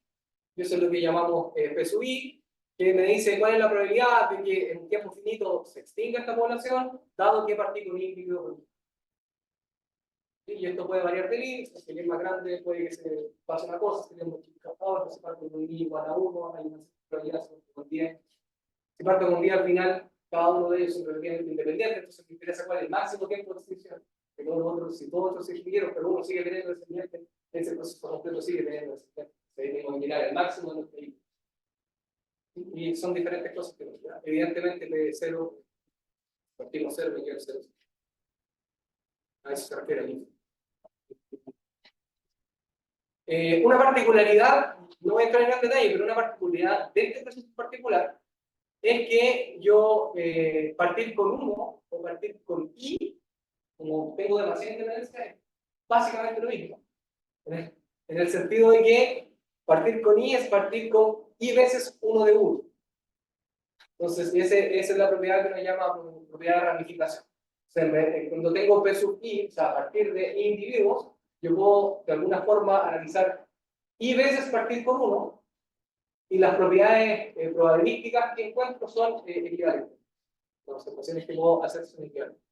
Y eso es lo que llamamos P sub I, que me dice cuál es la probabilidad de que en un tiempo finito se extinga esta población, dado que partí con un individuo. Y esto puede variar del I, si es más grande puede que se pase una cosa, si tenemos multiplicador, si parte con un I igual a 1, hay una probabilidad con 10. Si parto con 10 al final, cada uno de ellos es relativamente independiente, entonces me interesa cuál es el máximo tiempo de extinción. Que todos los otros, si todos otros se extinguieron, pero uno sigue teniendo descendiente, ese proceso completo sigue teniendo descendiente. Se tiene que mirar el máximo de los que hay. Y son diferentes cosas que nos dan. Evidentemente, P0, partimos 0, me quedo 0. A eso se refiere el índice. Una particularidad, no voy a entrar en gran detalle, pero una particularidad de este proceso en particular es que yo partir con 1 o partir con I, como tengo demasiada independencia, es básicamente lo mismo. En el sentido de que partir con I es partir con I veces 1 de 1. Entonces, esa es la propiedad que nos llama propiedad de ramificación. O sea, cuando tengo P sub I, o sea, a partir de I individuos, yo puedo de alguna forma analizar I veces partir con 1 y las propiedades probabilísticas que encuentro son equivalentes. Las ecuaciones que puedo hacer son equivalentes.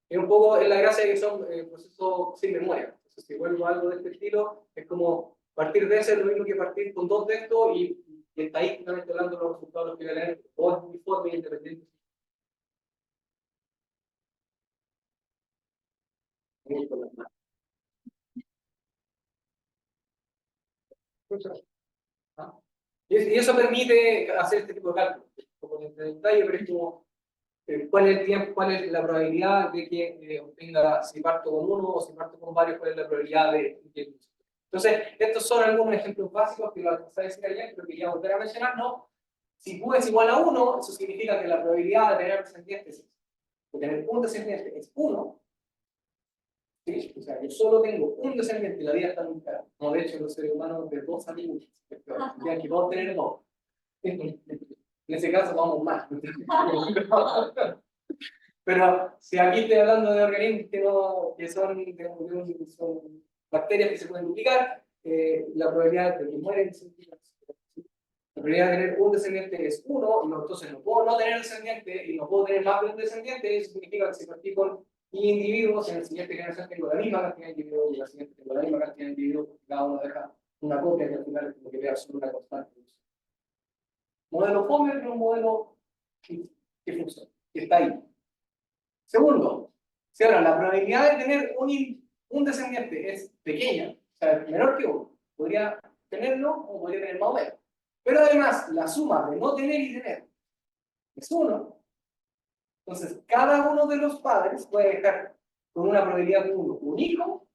Es un poco la gracia de que son procesos sin memoria. Entonces, si vuelvo a algo de este estilo, es como partir de ese es lo mismo que partir con dos de estos y estadísticamente hablando los resultados equivalentes, todos uniformes e independientes. Y eso permite hacer este tipo de cálculos, como en detalle, pero es como cuál es el tiempo, cuál es la probabilidad de que obtenga, si parto con uno o si parto con varios, cuál es la probabilidad de que. Entonces, estos son algunos ejemplos básicos que lo alcancé a decir ayer, pero quería volver a mencionar, ¿no? Si Q es igual a 1, eso significa que la probabilidad de tener descendientes, de tener un descendiente es 1. ¿Sí? O sea, yo solo tengo un descendiente y la vida está muy cara. No, de hecho, los seres humanos de 2 amigos, ya que puedo tener 2. En ese caso vamos mal. Pero si aquí estoy hablando de organismos que son bacterias que se pueden duplicar, la probabilidad de que mueren probabilidad de tener un descendiente es 1, y entonces no puedo no tener descendiente y no puedo tener más de un descendiente. Eso significa que si partí con individuos, en la siguiente generación tengo la misma cantidad de individuos y en la siguiente tengo la misma cantidad de individuos, porque cada uno deja una copia que al final es como que vea solo una constante. Modelo Homer es un modelo que funciona, que está ahí. Segundo, si ahora la probabilidad de tener un descendiente es pequeña, o sea, es menor que 1, podría tenerlo o podría tener más o menos. Pero además, la suma de no tener y tener es 1. Entonces, cada uno de los padres puede dejar con una probabilidad de 1 un hijo,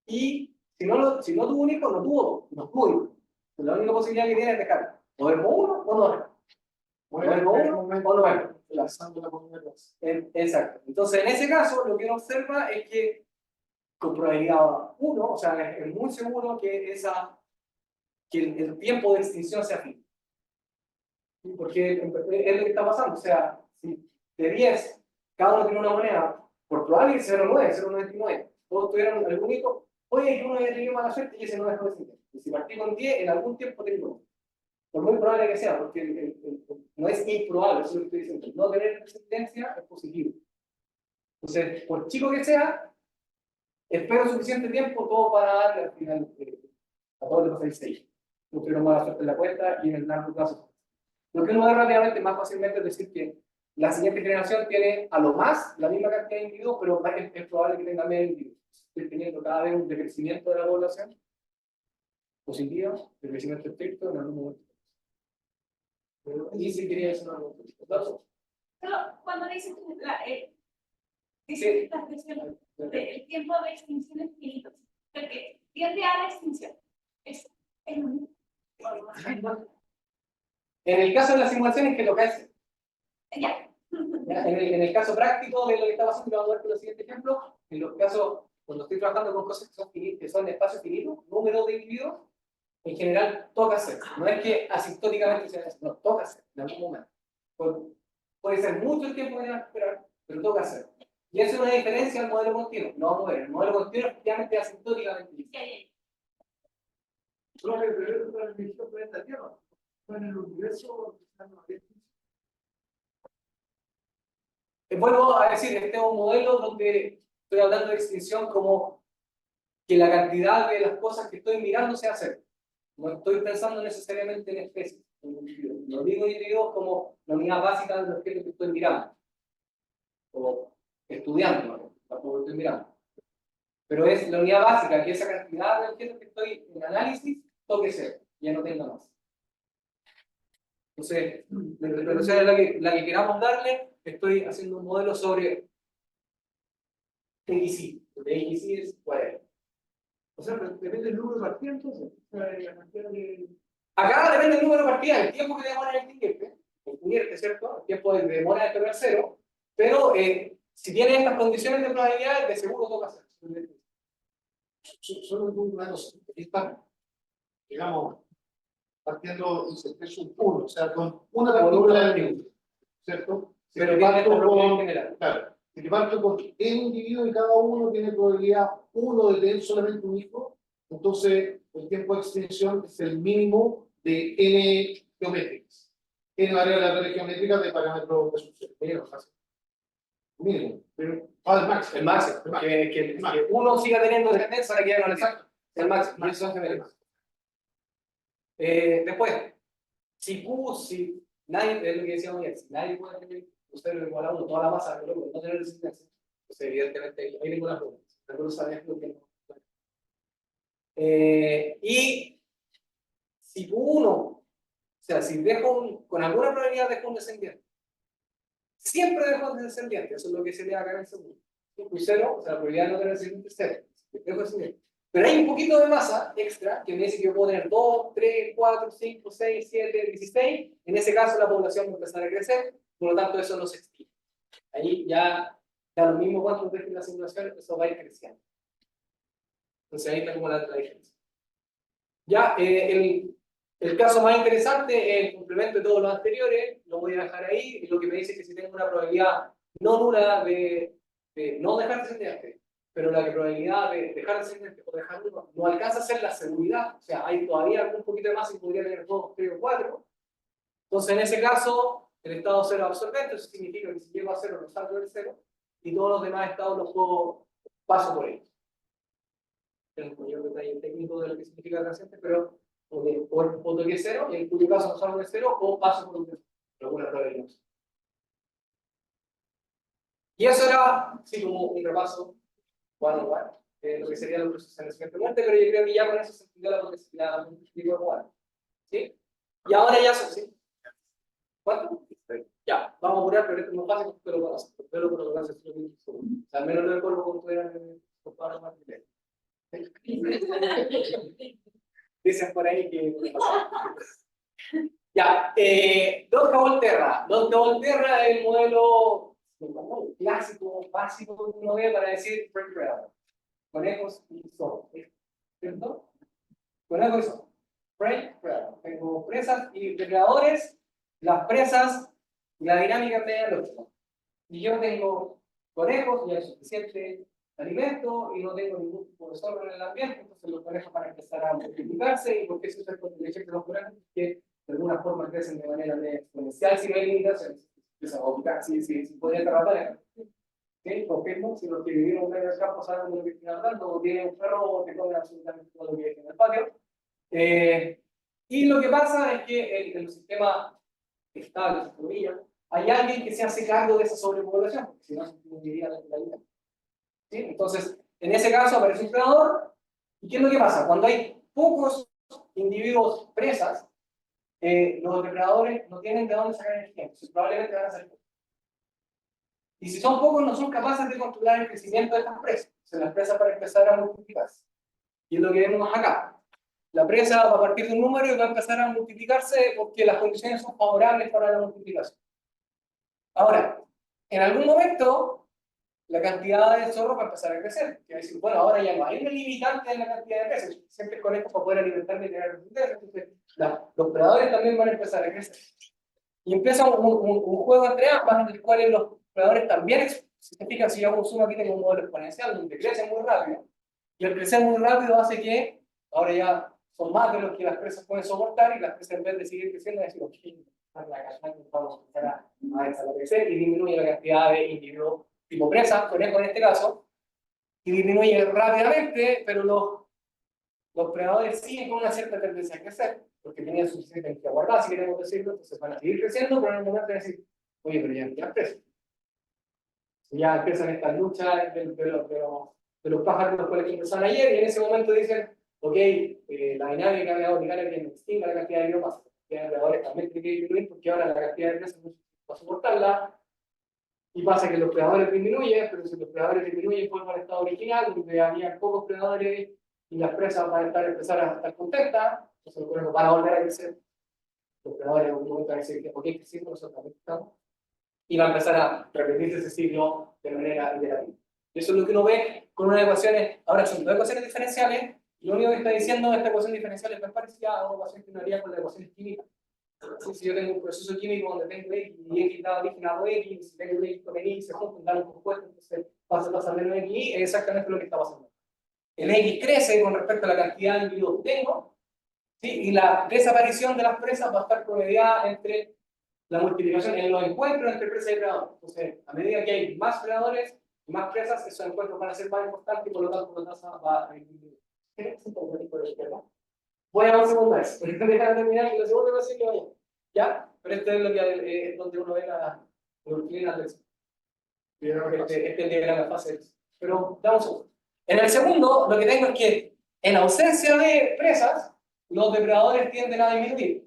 y si no tuvo un hijo, no tuvo hijos. La única posibilidad que tiene es dejar o verbo 1 o no dejar. O verbo 1 o no dejar.
Lanzando la primera clase.
Exacto. Entonces, en ese caso, lo que uno observa es que con probabilidad 1, o sea, es muy seguro que, el tiempo de extinción sea fijo. Porque es lo que está pasando. O sea, si de 10, cada uno tiene una moneda, por probable que 0,9, 0,99, todos tuvieron algún hijo, oye, que uno haya tenido mala suerte y ese no dejó de existir. Y si partí con 10, en algún tiempo tengo uno. Por muy probable que sea, porque no es improbable, eso es lo que estoy diciendo. No tener existencia es positivo. Entonces, por chico que sea, espero suficiente tiempo todo para darle al final a todos los 6. No tuvieron mala suerte en la cuenta y en el largo plazo. Lo que uno ve rápidamente más fácilmente es decir que la siguiente generación tiene a lo más la misma cantidad de individuos, pero es probable que tenga menos individuos. Estoy teniendo cada vez un decrecimiento de la población positivo, decrecimiento estricto en algún momento. Y si quería decir algo.
Pero cuando dices que
Sí.
esta expresión del tiempo de extinción es finito, porque tiende a la extinción. Es lo mismo.
En el caso de las simulaciones que toca ese.
Ya.
¿Ya? En el caso práctico de lo que está pasando, vamos a ver con el siguiente ejemplo. En los casos, cuando estoy trabajando con cosas que son de espacio finito, número de individuos, en general toca hacer. No es que asintóticamente se hace, no, toca hacer en algún momento. Puede ser mucho el tiempo que tengas que esperar, pero toca hacer. Y eso es una diferencia al modelo continuo. No vamos a ver, el modelo continuo efectivamente asintóticamente.
Profe, pero eso para el ministro del planeta Tierra. En el universo
Vuelvo a decir, este es un modelo donde estoy hablando de extinción como que la cantidad de las cosas que estoy mirando sea cero. No estoy pensando necesariamente en especies. Lo digo individuos como la unidad básica del objeto que estoy mirando. O estudiando, ¿no? Tampoco estoy mirando. Pero es la unidad básica, que esa cantidad de objetos que estoy en análisis toque cero, ya no tenga más. Entonces, la interpretación es la que queramos darle. Estoy haciendo un modelo sobre XY. XY es whatever.
o sea, depende del número de partidas, entonces. O sea, la cantidad de.
Acá depende del número de partidas, el tiempo que demora el convierte, ¿cierto? El tiempo de demora de cargar cero, pero si tiene estas condiciones de probabilidad, de seguro toca hacer.
Solo una cosa, está, digamos, partiendo es un 1, o sea, con una partícula de individuo, ¿cierto? Si
Pero
te
tiene
parto
esta propiedad en
con,
general.
claro, si te parto con n individuos y cada uno tiene probabilidad 1 de tener solamente un hijo, entonces el tiempo de extinción es el mínimo de n geométricas. N variables aleatorias geométricas de parámetros de sucesión. Mínimo, pero el máximo.
El máximo, que uno siga teniendo descendencia para que ya no le
Exacto.
el máximo. Y eso es geométrico. Después, si nadie, es lo que decíamos ayer, si nadie puede tener usted igual a uno, toda la masa, pero no tener resistencia, pues evidentemente hay ninguna forma. Algunos saben que no. Y si uno, o sea, si dejo con alguna probabilidad dejo un descendiente, siempre dejo un descendiente, eso es lo que se le acá en el segundo. Y 0, o sea, la probabilidad de no tener descendiente es 0. Dejo descendiente. Pero hay un poquito de masa extra que me dice que yo puedo tener 2, 3, 4, 5, 6, 7, 16. En ese caso la población va a empezar a crecer, por lo tanto eso no se extingue. Ahí ya da lo mismo cuánto deje la simulación, eso va a ir creciendo. Entonces ahí está como la diferencia. Ya, el caso más interesante es el complemento de todos los anteriores, lo voy a dejar ahí, y lo que me dice es que si tengo una probabilidad no nula de no dejar descendiente, pero la probabilidad de dejar de ser gente o dejar uno no alcanza a ser la seguridad, o sea, hay todavía algún poquito más y podría tener 2, 3 o 4. Entonces, en ese caso, el estado cero absorbente, eso significa que si llego a cero, no salgo del cero, y todos los demás estados los puedo, paso por ellos. Tengo un mayor detalle técnico de lo que significa transiente, pero o toqué cero, y en cuyo caso no salgo del cero, o paso por alguna probabilidad. Y eso era, sí, como un repaso, lo que sería los procesos de nacimiento y muerte, pero yo creo que ya con eso se entendió la complejidad de ¿sí? Y ahora ya son, ¿sí? ¿Cuánto? Ya, vamos a apurar, pero esto es más fácil porque lo conocen. Porque lo conocen, o sea, al menos lo recuerdo como tuvieran compadre más de dicen por ahí que. Ya, Lotka Volterra. Lotka Volterra es el modelo clásico, básico que uno ve para decir French Predator. Conejos y zorro. ¿Cierto? Conejos y zorro. French Predator. Tengo presas y depredadores, las presas y la dinámica pedagógica. Y yo tengo conejos y hay suficiente alimento y no tengo ningún tipo de zorro en el ambiente, entonces los conejos van a empezar a multiplicarse. ¿Y por qué se usa el ejemplo de los conejos? Que de alguna forma crecen de manera exponencial si no hay limitaciones. Empiezan a ubicar, si podría trabajar. ¿Sí? Confirmo, si los que vivieron en el campo saben de lo que estoy hablando, o tienen un perro o te comen absolutamente todo lo que hay en el patio. Y lo que pasa es que en el sistema estable, entre comillas, hay alguien que se hace cargo de esa sobrepoblación, porque si no, se diría la vida. ¿Sí? Entonces, en ese caso aparece un predador. ¿Y qué es lo que pasa? Cuando hay pocos individuos presas, los depredadores no tienen de dónde sacar energía, entonces probablemente van a ser pocos. Y si son pocos, no son capaces de controlar el crecimiento de estas presas. Entonces, las presas van a empezar a multiplicarse. Y es lo que vemos acá. La presa va a partir de un número y va a empezar a multiplicarse porque las condiciones son favorables para la multiplicación. Ahora, en algún momento, la cantidad de zorro va a empezar a crecer. Quiere decir, bueno, ahora ya no hay una limitante en la cantidad de peces. Siempre con esto para poder alimentarme y tener resistencia. Entonces, los predadores también van a empezar a crecer. Y empieza un juego entre ambas, en el cual los predadores también se fijan. Si yo hago un zoom aquí, tengo un modelo exponencial donde crece muy rápido. Y el crecer muy rápido hace que ahora ya son más de los que las presas pueden soportar, y las presas, en vez de seguir creciendo, decir, ok, vamos a empezar a desaparecer, y disminuye la cantidad de individuos tipo presa, conejo en este caso, y disminuye rápidamente, pero los predadores siguen con una cierta tendencia a crecer, porque tenían suficiente energía guardada, si queremos decirlo, entonces van a seguir creciendo, pero en el momento de decir, oye, pero ya empiezan. Ya empiezan estas luchas de los pájaros, los cuales empezaron ayer, y en ese momento dicen, ok, la dinámica me va a obligar a que me extinga la cantidad de biomasas. La cantidad de predadores también tiene que disminuir, porque ahora la cantidad de presas no va a soportarla. Y pasa que los predadores disminuyen, pero si los predadores disminuyen, vuelven al estado original, donde había pocos predadores y las presas van a empezar a estar contentas, entonces los conejos van a volver a crecer. Los predadores en algún momento van a decir, ok, crecimos, nosotros también estamos. Y va a empezar a repetirse ese ciclo de manera iterativa. Eso es lo que uno ve con unas ecuaciones. Ahora son dos ecuaciones diferenciales, y lo único que está diciendo esta ecuación diferencial es parecida a una ecuación que uno haría con las ecuaciones químicas. Si yo tengo un proceso químico donde tengo X y X dado origen a X, si tengo X con el Y, se juntan, dan un compuesto, entonces pasa menos X, y es exactamente lo que está pasando. El X crece con respecto a la cantidad de individuos que tengo, ¿sí? Y la desaparición de las presas va a estar promediada entre la multiplicación en los encuentros entre presas y predadores. Entonces, a medida que hay más predadores y más presas, esos encuentros van a ser más importantes, y por lo tanto la tasa va a disminuir. Voy a un segundo vez, porque déjame terminar y la segunda vez que vaya. ¿Ya? Pero esto es lo que es donde uno ve la lección. Este es el diagrama de fase. Pero damos un. En el segundo, lo que tengo es que en ausencia de presas, los depredadores tienden a disminuir.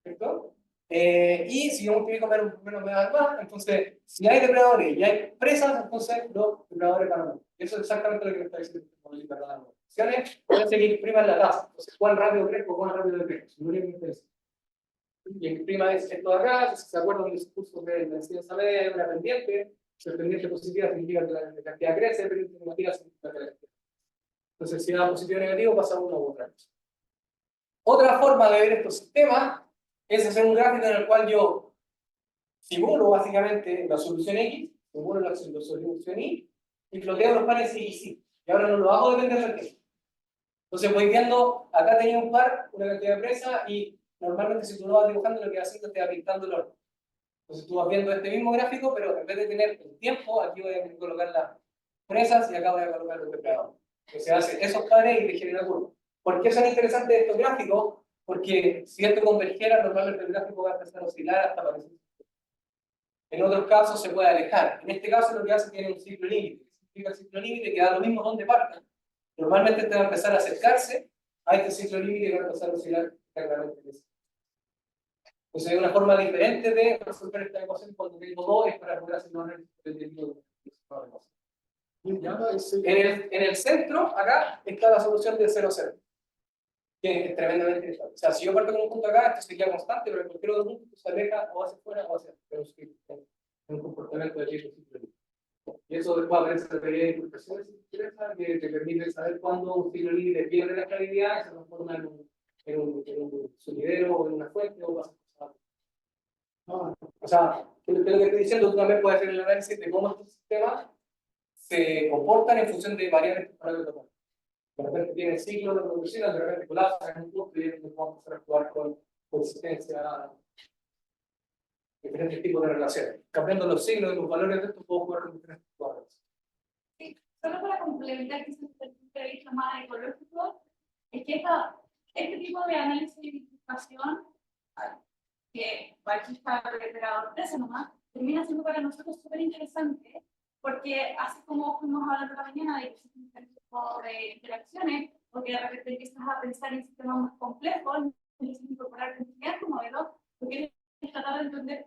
¿Cierto? Y si yo multiplico menos me da más, entonces si hay depredadores y hay presas, entonces los depredadores van a morir. Eso es exactamente lo que me está diciendo el modelo de las opciones. Pueden seguir prima en la tasa. Entonces, cuán rápido crezco, cuán rápido decrezco. No me interesa. Y el prima es esto de acá. Si se acuerdan del discurso de la enseñanza media, es una pendiente. Si la pendiente positiva significa que la cantidad crece, la pendiente negativa significa que la cantidad. Entonces, si da positivo o negativo, pasa una u otra cosa. Otra forma de ver estos sistemas es hacer un gráfico en el cual yo simulo básicamente la solución X, simulo la solución Y, y floteo los pares sí y sí. Y ahora no lo hago depender del tiempo. Entonces voy viendo, acá tenía un par, una cantidad de presas, y normalmente si tú lo vas dibujando, lo que vas haciendo te va pintando el orden. Entonces tú vas viendo este mismo gráfico, pero en vez de tener el tiempo, aquí voy a colocar las presas y acá voy a colocar los depredadores. Entonces se hace esos pares y te genera curva. ¿Por qué son interesantes estos gráficos? Porque si esto convergiera, normalmente el gráfico va a empezar a oscilar hasta parecer. En otros casos se puede alejar. En este caso lo que hace es que tiene un ciclo límite. Significa el ciclo límite que da lo mismo donde partan. Normalmente este va a empezar a acercarse a este ciclo límite y va a empezar a oscilar claramente. Entonces hay una forma diferente de resolver esta ecuación cuando tengo dos es para poder hacer un análisis dependiendo de en el centro, acá, está la solución de 0, 0. Que es tremendamente estable. O sea, si yo parto con un punto acá, esto se queda constante, pero en cualquier otro punto se aleja o hacia afuera o hacia adentro. Pero es un comportamiento de tipo simple. Y eso después aparece en la teoría de interpretaciones que te permite saber cuándo un ciclo límite pierde la estabilidad y se transforma en un sumidero o en una fuente o pasa cosas. O sea, lo que estoy diciendo, tú también puedes hacer el análisis de cómo estos sistemas se comportan en función de variables que parámetros. De repente tienen ciclos de producción, de repente colapsan en un punto y vamos a empezar a actuar con consistencia, diferentes tipos de relaciones. Cambiando los signos y los valores de esto, puedo jugar con diferentes tipos de relaciones.
Sí, solo para complementar que es el punto de vista más ecológico, es que este tipo de análisis de identificación, que aquí está el operador 13 nomás, termina siendo para nosotros súper interesante, porque así como fuimos hablando la mañana de que existen diferentes tipos de interacciones, porque de repente empiezas a pensar en sistemas más complejos, empiezas a incorporar complejidad a tu modelo, porque quieres tratar de entender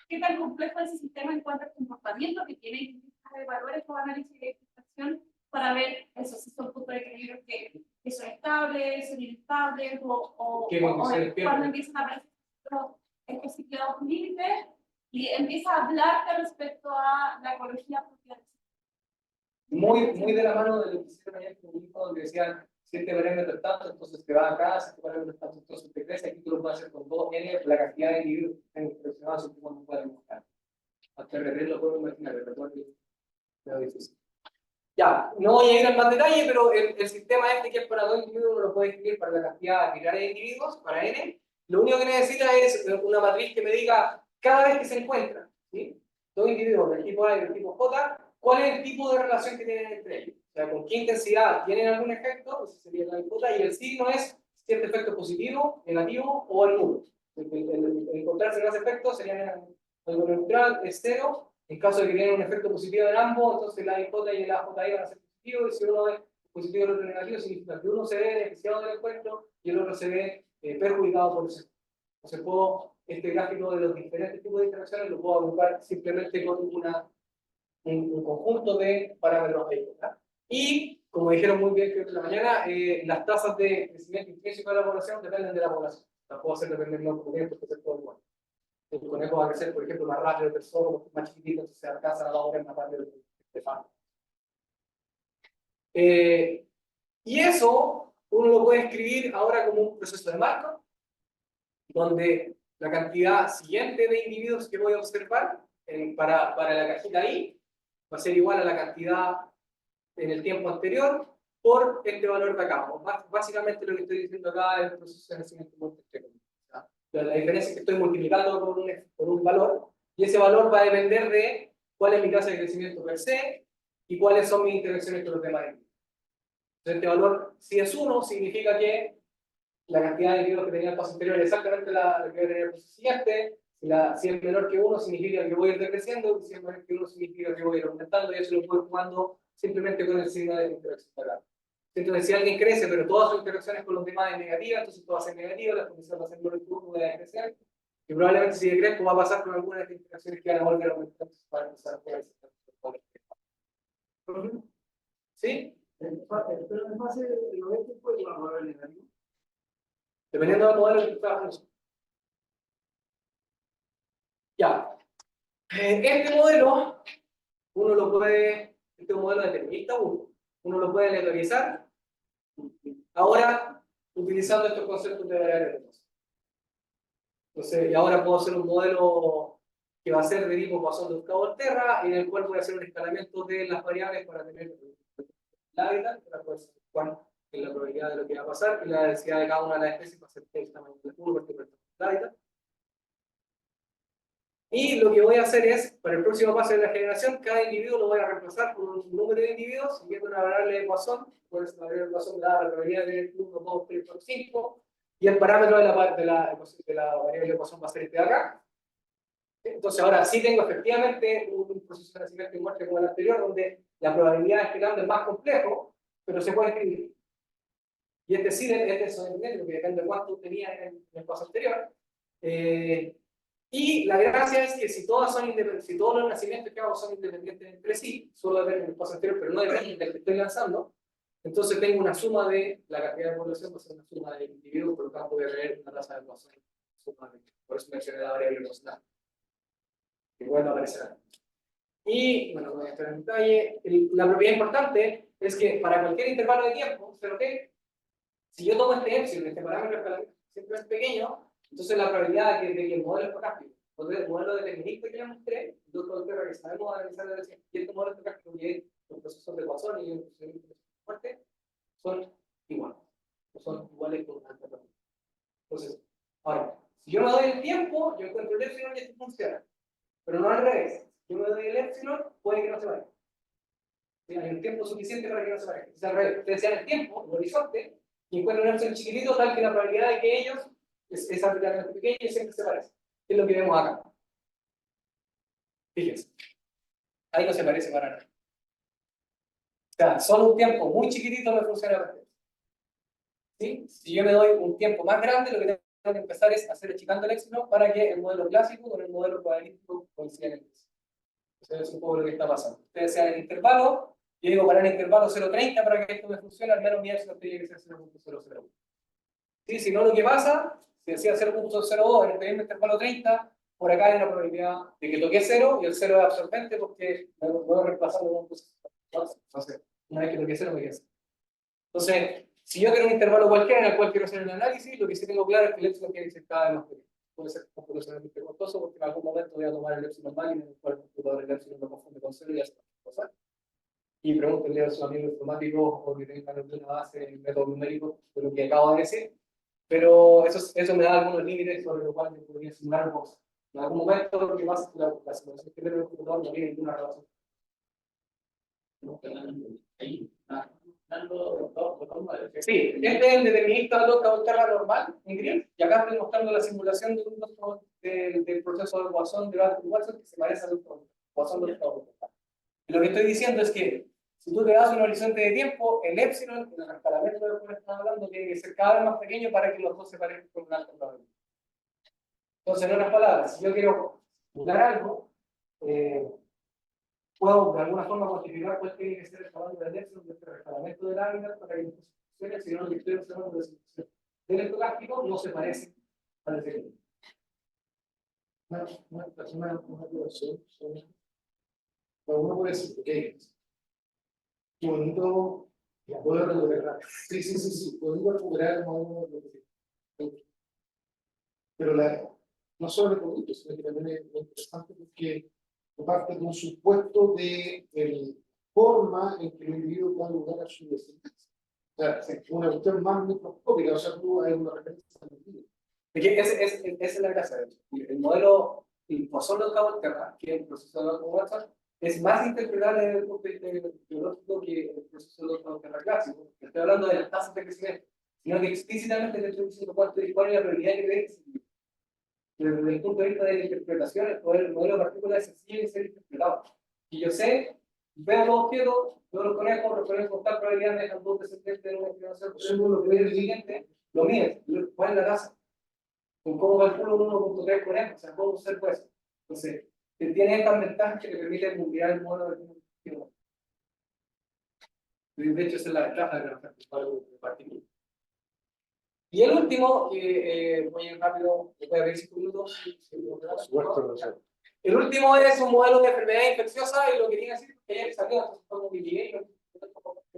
qué tan complejo es ese sistema en cuanto al comportamiento que tiene y empiezas a evaluar estos análisis de identificación para ver eso, si son puntos de equilibrio que son estables, son inestables, o cuando empiezan a aparecer estos ciclos límites y empieza a hablar respecto a la ecología propia.
Muy de la mano de lo que hicieron ayer con un hijo, donde decían, si este parámetro es tanto, entonces te va acá, si este parámetro es tanto, entonces te crece, aquí tú lo puedes hacer con 2n, la cantidad de individuos que estén seleccionados, siempre cuando pueden buscar. Hasta el RT lo puedo imaginar, el recuerdo es difícil. Ya, no voy a ir en más detalle, pero el sistema este que es para 2 individuos, uno lo puede escribir para la cantidad arbitraria de individuos, para n. Lo único que necesita es una matriz que me diga cada vez que se encuentran, ¿sí? 2 individuos del tipo A y del tipo J, ¿cuál es el tipo de relación que tienen entre ellos? O sea, con qué intensidad tienen algún efecto, ese sería la J, y el signo es si este efecto es positivo, negativo o el nulo. El encontrarse en ese efecto sería algo neutral, es 0. En caso de que tengan un efecto positivo en ambos, entonces la IJ y el AJI van a ser positivos, y si uno es positivo y el otro negativo, significa que uno se ve beneficiado del encuentro y el otro se ve perjudicado por eso. Entonces este gráfico de los diferentes tipos de interacciones lo puedo agrupar simplemente con un conjunto de parámetros ahí, ¿verdad? Y, como dijeron muy bien creo que en la mañana, las tasas de crecimiento intrínseco de la población dependen de la población. Las puedo hacer depender de los componentes, que es todo igual. El conejo va a crecer, por ejemplo, más rápido que el zorro, porque es más chiquitito, entonces se alcanza la labor más rápido que el pan. Y eso uno lo puede escribir ahora como un proceso de marco, donde la cantidad siguiente de individuos que voy a observar para la cajita ahí va a ser igual a la cantidad en el tiempo anterior por este valor de acá. Básicamente lo que estoy diciendo acá es el proceso de nacimiento multiple. La diferencia es que estoy multiplicando por un valor, y ese valor va a depender de cuál es mi tasa de crecimiento per se y cuáles son mis interacciones con los demás. Entonces, este valor, si es 1, significa que la cantidad de individuos que tenía el paso anterior es exactamente la que voy a tener el paso siguiente. Si es menor que 1, significa que voy a ir decreciendo, y si es menor que 1, significa que voy a ir aumentando, y eso lo voy jugando simplemente con el signo de interacción de acá. Entonces, si alguien crece, pero todas sus interacciones con los demás es negativa, entonces todo va a ser negativo, la condición va a ser lo que voy a crecer. Y probablemente si decrezco va a pasar con algunas de las interacciones que van a volver a aumentar para empezar a poder hacer. ¿Sí?
Pero en base de lo que puede valorar el negativo.
Dependiendo del modelo que trabajamos. Ya. Este modelo, este modelo determinista, uno lo puede aleatorizar ahora utilizando estos conceptos de variables de peso. Entonces, y ahora puedo hacer un modelo que va a ser de tipo Poisson de Volterra, en el cual voy a hacer un escalamiento de las variables para tener el hábitat, para poder saber cuál es la probabilidad de lo que va a pasar, y la densidad de cada una de las especies va a ser el tamaño del cubo, porque es el hábitat. Y lo que voy a hacer es, para el próximo paso de la generación, cada individuo lo voy a reemplazar por un número de individuos, siguiendo una variable de Poisson, por esa variable de Poisson me da la probabilidad de tener 1, 2, 3, 4, 5, y el parámetro de la variable de Poisson va a ser este de acá. Entonces ahora sí tengo efectivamente un proceso de nacimiento y muerte como el anterior, donde la probabilidad de este es más complejo, pero se puede escribir. Y este sí, este es sorprendente, porque depende de cuánto tenía en el paso anterior. Y la gracia es que si todas son independientes, si todos los nacimientos que hago son independientes entre sí, solo dependen del paso anterior, pero no dependen del que estoy lanzando, entonces tengo una suma de la cantidad de población, pues es una suma de individuos, por lo tanto voy a tener una tasa de Poisson. Por eso mencioné la variable constante. Igual no aparecerá. Y, bueno, voy a estar en detalle. La propiedad importante es que para cualquier intervalo de tiempo, ¿pero qué? Si yo tomo este epsilon, este parámetro de escalamiento siempre es pequeño, entonces la probabilidad de que el modelo estocástico, el modelo determinista que le mostré, dos Volterra que sabemos analizar la velocidad, y este modelo estocástico que es los procesos de Poisson y los procesos de muerte, son iguales. Son iguales con alta probabilidad. Entonces, ahora, si yo me doy el tiempo, yo encuentro el epsilon y esto funciona. Pero no al revés. Yo me doy el epsilon, puede que no se vaya. ¿Sí? Hay un tiempo suficiente para que no se vaya. Es al revés. Ustedes sean el tiempo, el horizonte, y encuentran un epsilon chiquitito, tal que la probabilidad de que ellos es arbitrariamente pequeña y siempre se parece. Es lo que vemos acá. Fíjense. Ahí no se parece para nada. O sea, solo un tiempo muy chiquitito me funciona perfecto. ¿Sí? Si yo me doy un tiempo más grande, lo que tengo que empezar es hacer achicando el epsilon para que el modelo clásico con el modelo probabilístico coincidan entre sí. Eso es un poco lo que está pasando. Ustedes sean el intervalo, yo digo para el intervalo 0,30 para que esto me funcione, al menos mi epsilon tiene que ser 0,001. ¿Sí? Si no, lo que pasa, si decía 0,02 en el primer intervalo 30, por acá hay una probabilidad de que toque 0 y el 0 es absorbente porque me voy reemplazando con un proceso. Entonces, una vez que toque 0, me queda 0. Entonces, si yo quiero un intervalo cualquiera en el cual quiero hacer el análisis, lo que sí tengo claro es que el epsilon tiene que ser cada vez más pequeño. Puede ser computacionalmente costoso porque en algún momento voy a tomar el epsilon máximo en el cual el computador el epsilon lo confunde con 0 y hace cosas. Y pregúntenle a sus amigos informáticos o que tengan alguna base en método numérico de lo que acabo de decir. Pero eso me da algunos límites sobre lo cual yo podría simular cosas. En algún momento lo que pasa es que la simulación que tiene el computador no tiene ninguna relación.
Ahí,
Sí, este es el determinista de loca Volterra normal en gris, y acá estoy mostrando la simulación del proceso de Poisson de Watson que se parece al Poisson de Volterra. Y lo que estoy diciendo es que si tú te das un horizonte de tiempo, el epsilon, el escalamiento del cual estamos hablando, tiene que ser cada vez más pequeño para que los dos se parezcan con una alta probabilidad. Entonces, en otras palabras, si yo quiero calcular algo, puedo de alguna forma cuantificar cuál tiene que ser el tamaño del epsilon del escalamiento del hábitat para que no funcione, si no lo que estoy observando de la situación del estocástico no se parece al efecto.
Una población, uno puede decir, ok, qué bonito, ya puedo recuperar. Sí, puedo recuperar el modelo de lo que pero no solo el producto, sino que también es interesante porque parte de un supuesto de forma en que el individuo puede lograr a su descendencia. O sea, es una cuestión más microscópica, o sea, tú hay una referencia al individuo.
Es que esa es la gracia. El modelo, el Poisson de Volterra, que es el proceso de Watson, es más interpretable desde el punto de vista biológico que el proceso de Volterra clásico. Estoy hablando de las tasas de crecimiento, sino que explícitamente te estoy diciendo cuál es la probabilidad que crees. Desde el punto de vista de la interpretación, el modelo de partículas es sencillo de ser interpretado. Y yo sé, veo los objetos, veo los conejos con tal probabilidad me dejan dos descendientes de una inclinación, lo que veo el siguiente, lo mides, ¿cuál es la tasa? Con cómo calculo 1.3 conejos, o sea, cómo observo eso. Entonces, tiene estas ventajas que te permiten mundial el modelo de comunicación. De hecho, esa es la ventaja de la partícula. Y el último, voy a ir rápido, voy a ver 5 minutos.
Por supuesto, no sé.
El último es un modelo de enfermedad infecciosa y lo que quería decir es que ayer salió, entonces como que llegué y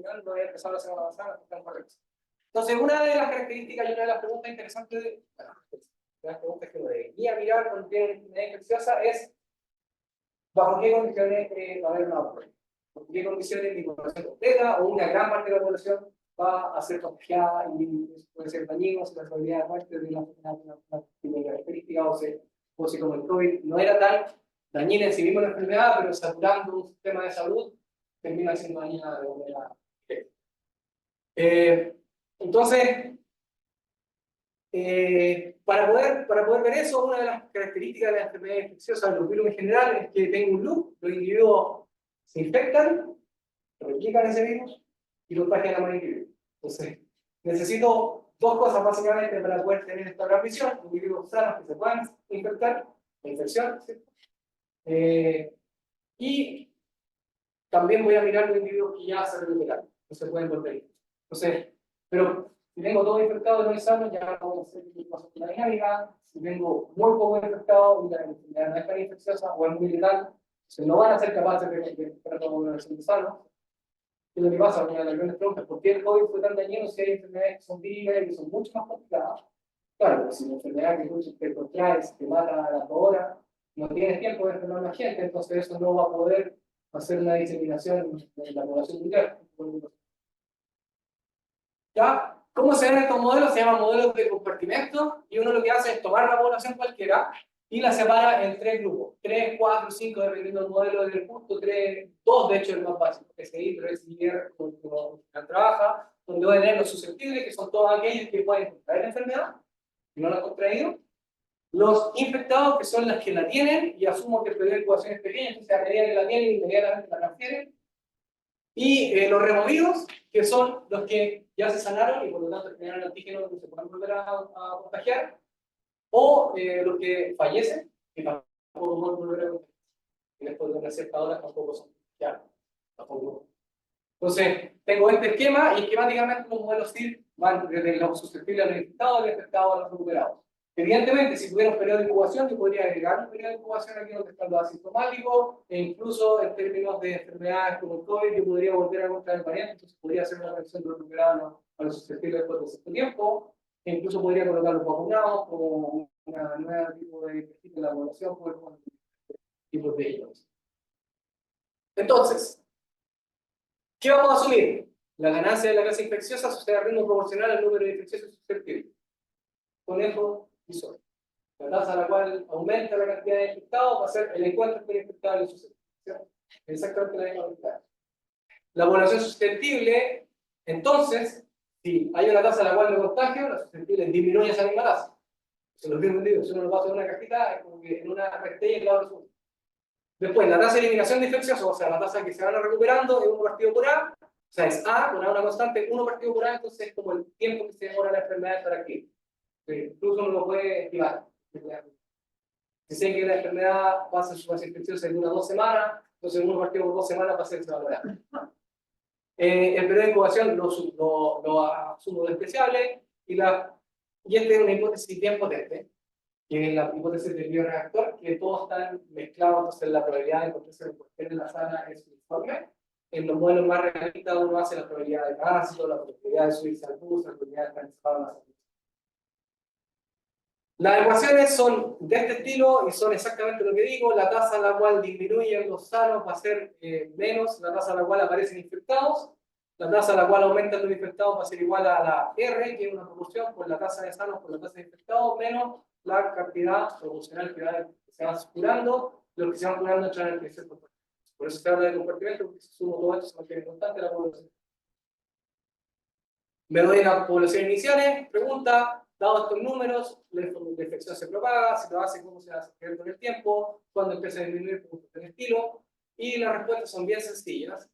no había empezado la semana pasada, están correctos. Entonces, una de las características y una de las preguntas interesantes, de las preguntas que me debería mirar cuando tiene enfermedad infecciosa es ¿Bajo qué condiciones va a haber una vacuna? ¿Bajo qué condiciones mi población completa o una gran parte de la población va a ser contagiada y puede ser dañino, si la probabilidad de muerte de una característica o si como el COVID no era tan dañina en sí misma la enfermedad, pero saturando un sistema de salud, termina siendo dañina de manera directa. Entonces, para poder ver eso, una de las características de las enfermedades infecciosas, los virus en general, es que tengo un loop, los individuos se infectan, replican ese virus y lo contagian a más individuos. Entonces, necesito dos cosas básicamente para poder tener esta transmisión: individuos sanos que se puedan infectar, la infección, ¿sí? Y también voy a mirar los individuos que ya se recuperaron, no se pueden volver. Entonces, pero si tengo todo infectado y no sano, ya no voy a hacer una dinámica. Si tengo muy poco infectado y la enfermedad no es tan infecciosa o es muy letal, no van a ser capaces de infectar a toda una versión sano. ¿Qué es lo que pasa? Una de las grandes preguntas: ¿por qué el COVID fue tan dañino si hay enfermedades que son víricas y que son mucho más complicadas? Claro, pues si la enfermedad que te contraes, te mata a las 2 horas, no tienes tiempo de enfermar a la gente, entonces eso no va a poder hacer una diseminación en la población mundial. ¿Ya? ¿Cómo se ven estos modelos? Se llaman modelos de compartimento, y uno lo que hace es tomar una población cualquiera y la separa en 3 grupos, 3, 4, 5, dependiendo del modelo del punto, 3, 2 de hecho es el más básico, PCI, 3, IR, como trabaja, donde voy a tener los susceptibles, que son todos aquellos que pueden contraer la enfermedad, y no la han contraído, los infectados, que son los que la tienen, y asumo que el periodo de incubación es pequeño, entonces a medida que la tienen, inmediatamente la transfieren, y los removidos, que son los que ya se sanaron y por lo tanto generan antígenos que se pueden volver a contagiar, o los que fallecen, que tampoco pueden volver a contagiar, y después de una cierta hora tampoco son contagiados. Entonces, tengo este esquema, y esquemáticamente los modelos CIR van desde los susceptibles a los infectados, los infectados a los recuperados. Evidentemente, si tuviera un periodo de incubación, yo podría agregar un periodo de incubación aquí donde están los asintomáticos, e incluso en términos de enfermedades como el COVID, yo podría volver a encontrar el variante, entonces podría hacer una reacción de los recuperados a los susceptibles después de cierto tiempo, e incluso podría colocar los vacunados como una nueva tipo de perfil de la población por tipos de ellos. Entonces, ¿qué vamos a asumir? La ganancia de la clase infecciosa sucede a ritmo proporcional al número de infecciosos susceptibles. Conejo y sol. La tasa a la cual aumenta la cantidad de infectados va a ser el encuentro entre infectados y susceptibles. Exactamente la misma cantidad. La población susceptible, entonces, si hay una tasa a la cual me contagio, la susceptible disminuye esa misma tasa. Se los bien entendido. Si uno lo pasa en una cajita, es como que en una rectella y la otra sube. Después, la tasa de eliminación de infecciosos, o sea, la tasa que se van recuperando, es 1 partido por A. O sea, es A, con A una constante, 1 partido por A, entonces es como el tiempo que se demora la enfermedad de estar aquí. Incluso uno lo puede estimar. Si sé que la enfermedad va a ser su fase infecciosa en 1 o 2 semanas, entonces 1 partido por 2 semanas va a ser que se va a lograr. El periodo de incubación lo asumo despreciable, y esta es una hipótesis bien potente, que es la hipótesis del bioreactor, que todos están mezclados, entonces la probabilidad de encontrarse en cualquier enlazada es uniforme. En los modelos más realistas uno hace la probabilidad de tránsito, la probabilidad de subirse al bus, la probabilidad de estar encerrado en la salud. Las ecuaciones son de este estilo y son exactamente lo que digo. La tasa a la cual disminuyen los sanos va a ser menos la tasa a la cual aparecen infectados. La tasa a la cual aumentan los infectados va a ser igual a la R, que es una proporción por la tasa de sanos por la tasa de infectados, menos la cantidad proporcional que se va curando. Los que se van curando entran en el tercer compartimento. Por eso se habla de compartimento, porque si sumo todo esto se mantiene constante la población. Me doy las poblaciones iniciales, pregunta: dado estos números, la infección se propaga, si lo hace, ¿cómo se hace con el tiempo? ¿Cuándo empieza a disminuir? ¿Cómo está el estilo? Y las respuestas son bien sencillas.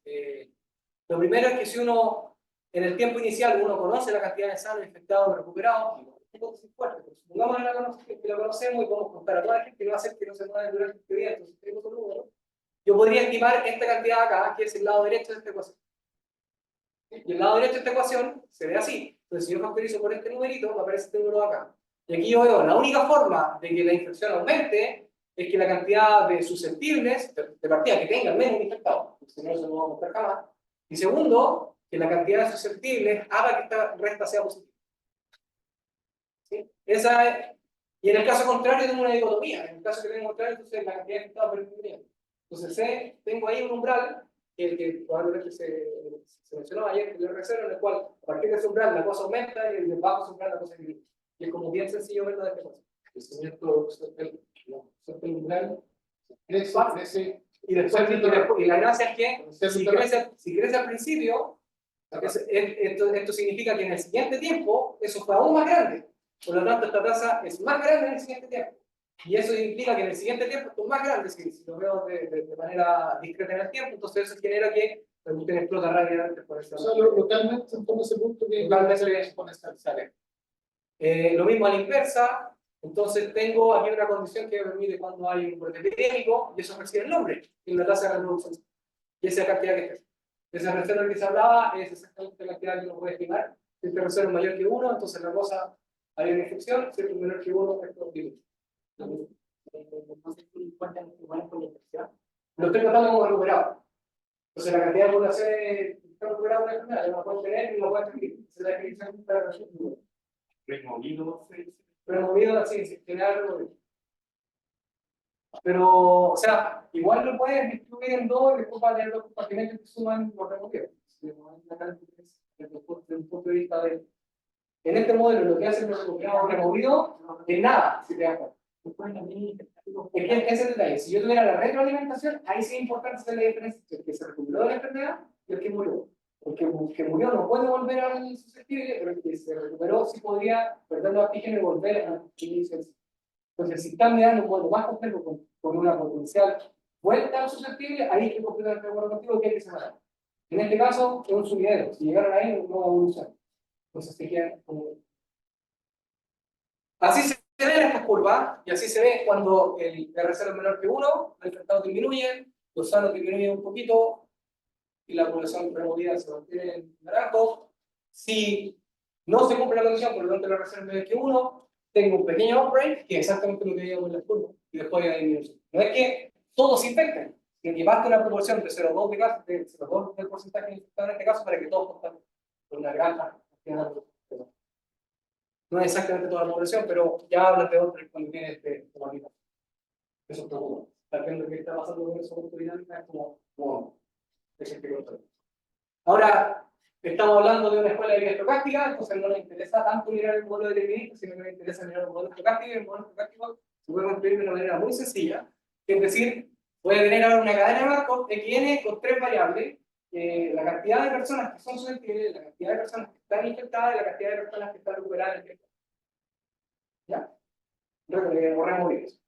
Lo primero es que si uno, en el tiempo inicial, uno conoce la cantidad de sanos, infectados, recuperados, hipótesis fuerte, pero supongamos que la conocemos y podemos contar a toda la gente que va a hacer que no se mueva durante este día, entonces tenemos un número. Yo podría estimar esta cantidad acá, que es el lado derecho de esta ecuación. Y el lado derecho de esta ecuación se ve así. Entonces, si yo factorizo por este numerito, me aparece este número acá. Y aquí yo veo la única forma de que la infección aumente es que la cantidad de susceptibles de partida que tengan menos infectados, si no, se lo vamos a mostrar jamás. Y segundo, que la cantidad de susceptibles haga que esta resta sea positiva. ¿Sí? Y en el caso contrario, tengo una dicotomía. En el caso que tengo contrario, entonces la cantidad de infectados disminuye. Entonces tengo ahí un umbral, que probablemente se mencionó ayer, que es el R0, en el cual a partir de ese umbral la cosa aumenta y el debajo de ese umbral la cosa disminuye. Y es como bien sencillo verlo de esta cosa. El crecimiento el umbral crece. Y la gracia es que si crece al principio, esto significa que en el siguiente tiempo eso fue aún más grande. Por lo tanto, esta tasa es más grande en el siguiente tiempo. Y eso implica que en el siguiente tiempo esto es más grande, si lo veo de manera discreta en el tiempo, entonces eso genera que la cuestión explota rápidamente por esa.
O sea, localmente se toma ese punto que
Localmente
sale.
Lo mismo a la inversa, entonces tengo aquí una condición que me permite cuando hay un brote epidémico, y eso recibe el nombre, que es la tasa de reproducción. Y esa cantidad que es. Esa reserva que se hablaba es exactamente la cantidad que uno puede estimar. Si esta reserva es mayor que 1, entonces la cosa hay una infección, si es menor que 1, esto es disminuye.
Entonces, ¿tú cuentas igual con la infección?
Lo estoy tratando como recuperado. Entonces la cantidad de poblaciones que están recuperadas de la enfermedad, ya no pueden tener y no pueden transmitir. Esa es la definición para la removido, así, sin generar removido. Pero, o sea, igual lo puedes distribuir en dos y después va a tener dos compartimentos que suman los removidos. Desde un punto de vista de. En este modelo, lo que hacen los removidos es nada, si te das cuenta. Es que ese es el detalle. Si yo tuviera la retroalimentación, ahí sí es importante hacer la diferencia entre el que se recuperó de la enfermedad y el que murió. Porque el que murió no puede volver al susceptible, pero el que se recuperó sí podría perder los antígenos y volver a inicio. Entonces, el sistema ideal no puede más complejo con una potencial vuelta al susceptible, ahí es que completamente de acuerdo contigo que hay que separar. En este caso, es un sumidero. Si llegaron ahí, no va a evolucionar. Entonces, se quedan como. Así se ven estas curvas, y así se ve cuando el R0 es menor que 1, los infectados disminuyen, los sanos disminuyen un poquito, y la población removida se mantiene en naranjo. Si no se cumple la condición, por lo tanto el R0 es menor que 1, tengo un pequeño outbreak, que es exactamente lo que veíamos en las curvas, y después hay disminución. No es que todos se infecten, sino que basta una proporción de 0,2 de casos, de 0,2 del porcentaje infectado en este caso, para que todos contacten con una gran cantidad de. No es exactamente toda la población, pero ya hablas de otros cuando tienes este comunidad. Eso es todo. Está viendo qué está pasando con esa dinámica, es como ahora, estamos hablando de una escuela de vida estocástica, entonces no nos interesa tanto mirar el modelo determinista, sino que nos interesa mirar el modelo estocástico, y el modelo estocástico se puede construir de una manera muy sencilla, es decir, voy a tener ahora una cadena de Markov XN con 3 variables, la cantidad de personas que son susceptibles, la cantidad de personas que están infectadas y la cantidad de personas que están recuperadas. ¿Ya? Removidos.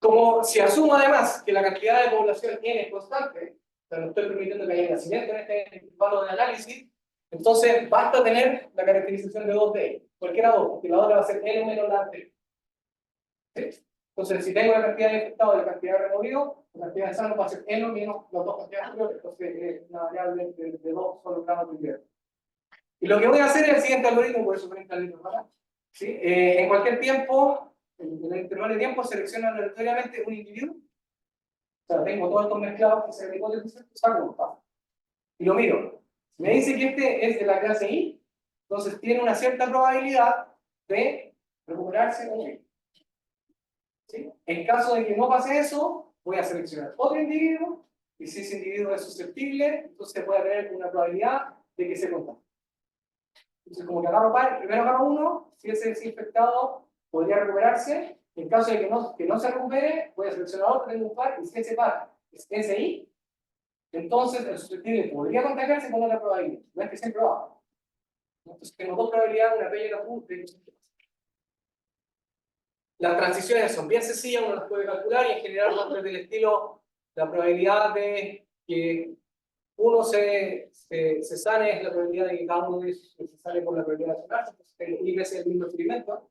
Como si asumo además que la cantidad de población N es constante, o sea, no estoy permitiendo que haya nacimiento en este intervalo de análisis, entonces basta tener la caracterización de 2 de ellos. Cualquiera 2, porque la otra va a ser N menos la anterior. ¿Sí? Entonces, si tengo la cantidad de infectados y la cantidad de removidos, la cantidad de sanos va a ser N menos las dos cantidades anteriores. Entonces, es una variable de 2 solo gramos de invierno. Y lo que voy a hacer es el siguiente algoritmo, por eso 30 litros para. ¿Sí? En cualquier tiempo, en el intervalo de tiempo, selecciono aleatoriamente un individuo. O sea, tengo todos estos mezclados que se ven igual de saco un paso. Y lo miro. Si me dice que este es de la clase I, entonces tiene una cierta probabilidad de recuperarse o no. ¿Sí? En caso de que no pase eso, voy a seleccionar otro individuo, y si ese individuo es susceptible, entonces voy a tener una probabilidad de que se contagie. Entonces, como que agarro par, primero agarro uno, si ese es infectado, podría recuperarse. En caso de que no se recupere, voy a seleccionar otro, tengo un par, y si ese par es SI, entonces el susceptible podría contagiarse con otra probabilidad. No es que siempre va. Entonces, tengo dos probabilidades, una P y una Q, de que. Las transiciones son bien sencillas, uno las puede calcular, y en general son del estilo, la probabilidad de que uno se sane es la probabilidad de que cada uno de ellos se sane por la probabilidad de sanarse, entonces y veces el mismo experimento,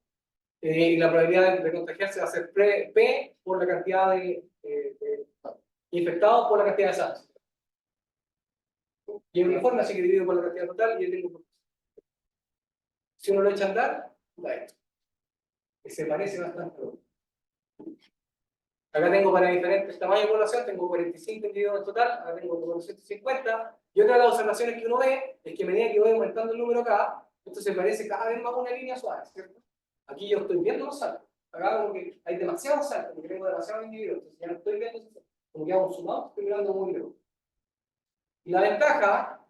y la probabilidad de contagiarse va a ser P por la cantidad de infectados por la cantidad de sanos. Y es uniforme, así que divido por la cantidad total y yo tengo. Si uno lo echa a andar, da esto. Que se parece bastante. Acá tengo para diferentes tamaños de población, tengo 45 individuos en total, acá tengo 450. Y otra de las observaciones que uno ve es que a medida que voy aumentando el número acá, esto se parece cada vez más a una línea suave, ¿cierto? Aquí yo estoy viendo los saltos. Acá como que hay demasiados saltos, porque tengo demasiados individuos, entonces ya no estoy viendo esos saltos. como quedamos sumados, estoy mirando muy lejos. Y la ventaja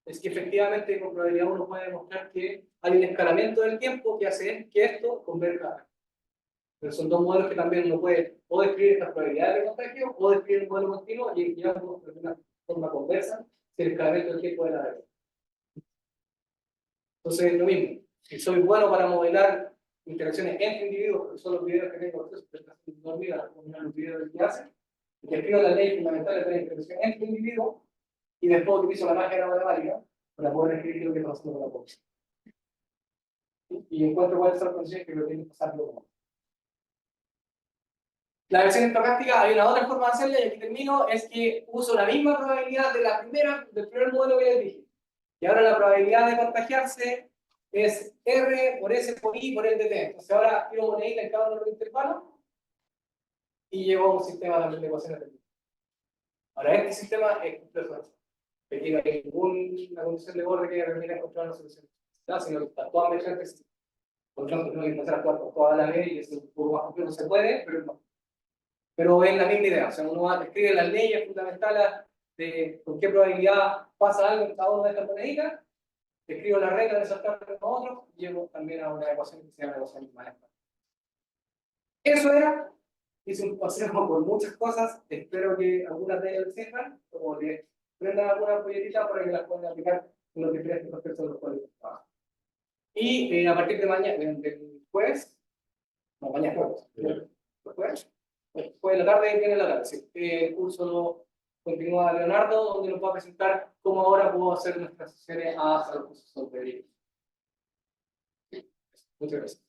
es que efectivamente con probabilidad uno puede demostrar que hay un escalamiento del tiempo que hace que esto converja. Pero son dos modelos que también uno puede o describir estas probabilidades de contagio o describir un modelo continuo y ya de una forma conversa si el escalamiento del tiempo de la red. Entonces, lo mismo, si soy bueno para modelar interacciones entre individuos, porque son los videos que tengo, no olvida los videos que hacen, y que escribo la ley fundamental de la interacción entre individuos, y después utilizo la magia de la matemática para poder escribir lo que está pasando con la población. Y encuentro cuáles son las condiciones que me tienen que pasar luego. La versión estocástica, hay una otra forma de hacerla, y aquí termino, es que uso la misma probabilidad de del primer modelo que les dije. Y ahora la probabilidad de contagiarse es R por S por I por el DT. Entonces ahora tiro monedita en cada uno de los intervalos y llevo a un sistema también de ecuaciones de. Ahora este sistema es complejo. Que tiene ninguna condición de borde que permita encontrar una solución, sino que está toda emergente. Por ejemplo, no hay que empezar a jugar por toda la ley y es un poco más complejo, se puede, pero no. Pero es la misma idea, o sea, uno escribe las leyes fundamentales de con qué probabilidad pasa algo en cada una de estas moneditas, escribo la regla de esos términos con otros y llego también a una ecuación que se llama ecuación maestra. Eso era, hice un paseo por muchas cosas, espero que algunas de ellas les sirvan, como que prendan alguna folletita para que las puedan aplicar en los diferentes procesos de los cuales trabajan. Y a partir de mañana, del jueves, no, mañana jueves, pues la tarde viene la tarde, sí. El curso continúa Leonardo, donde nos va a presentar cómo ahora puedo hacer nuestras sesiones a los procesos de vida. Muchas gracias.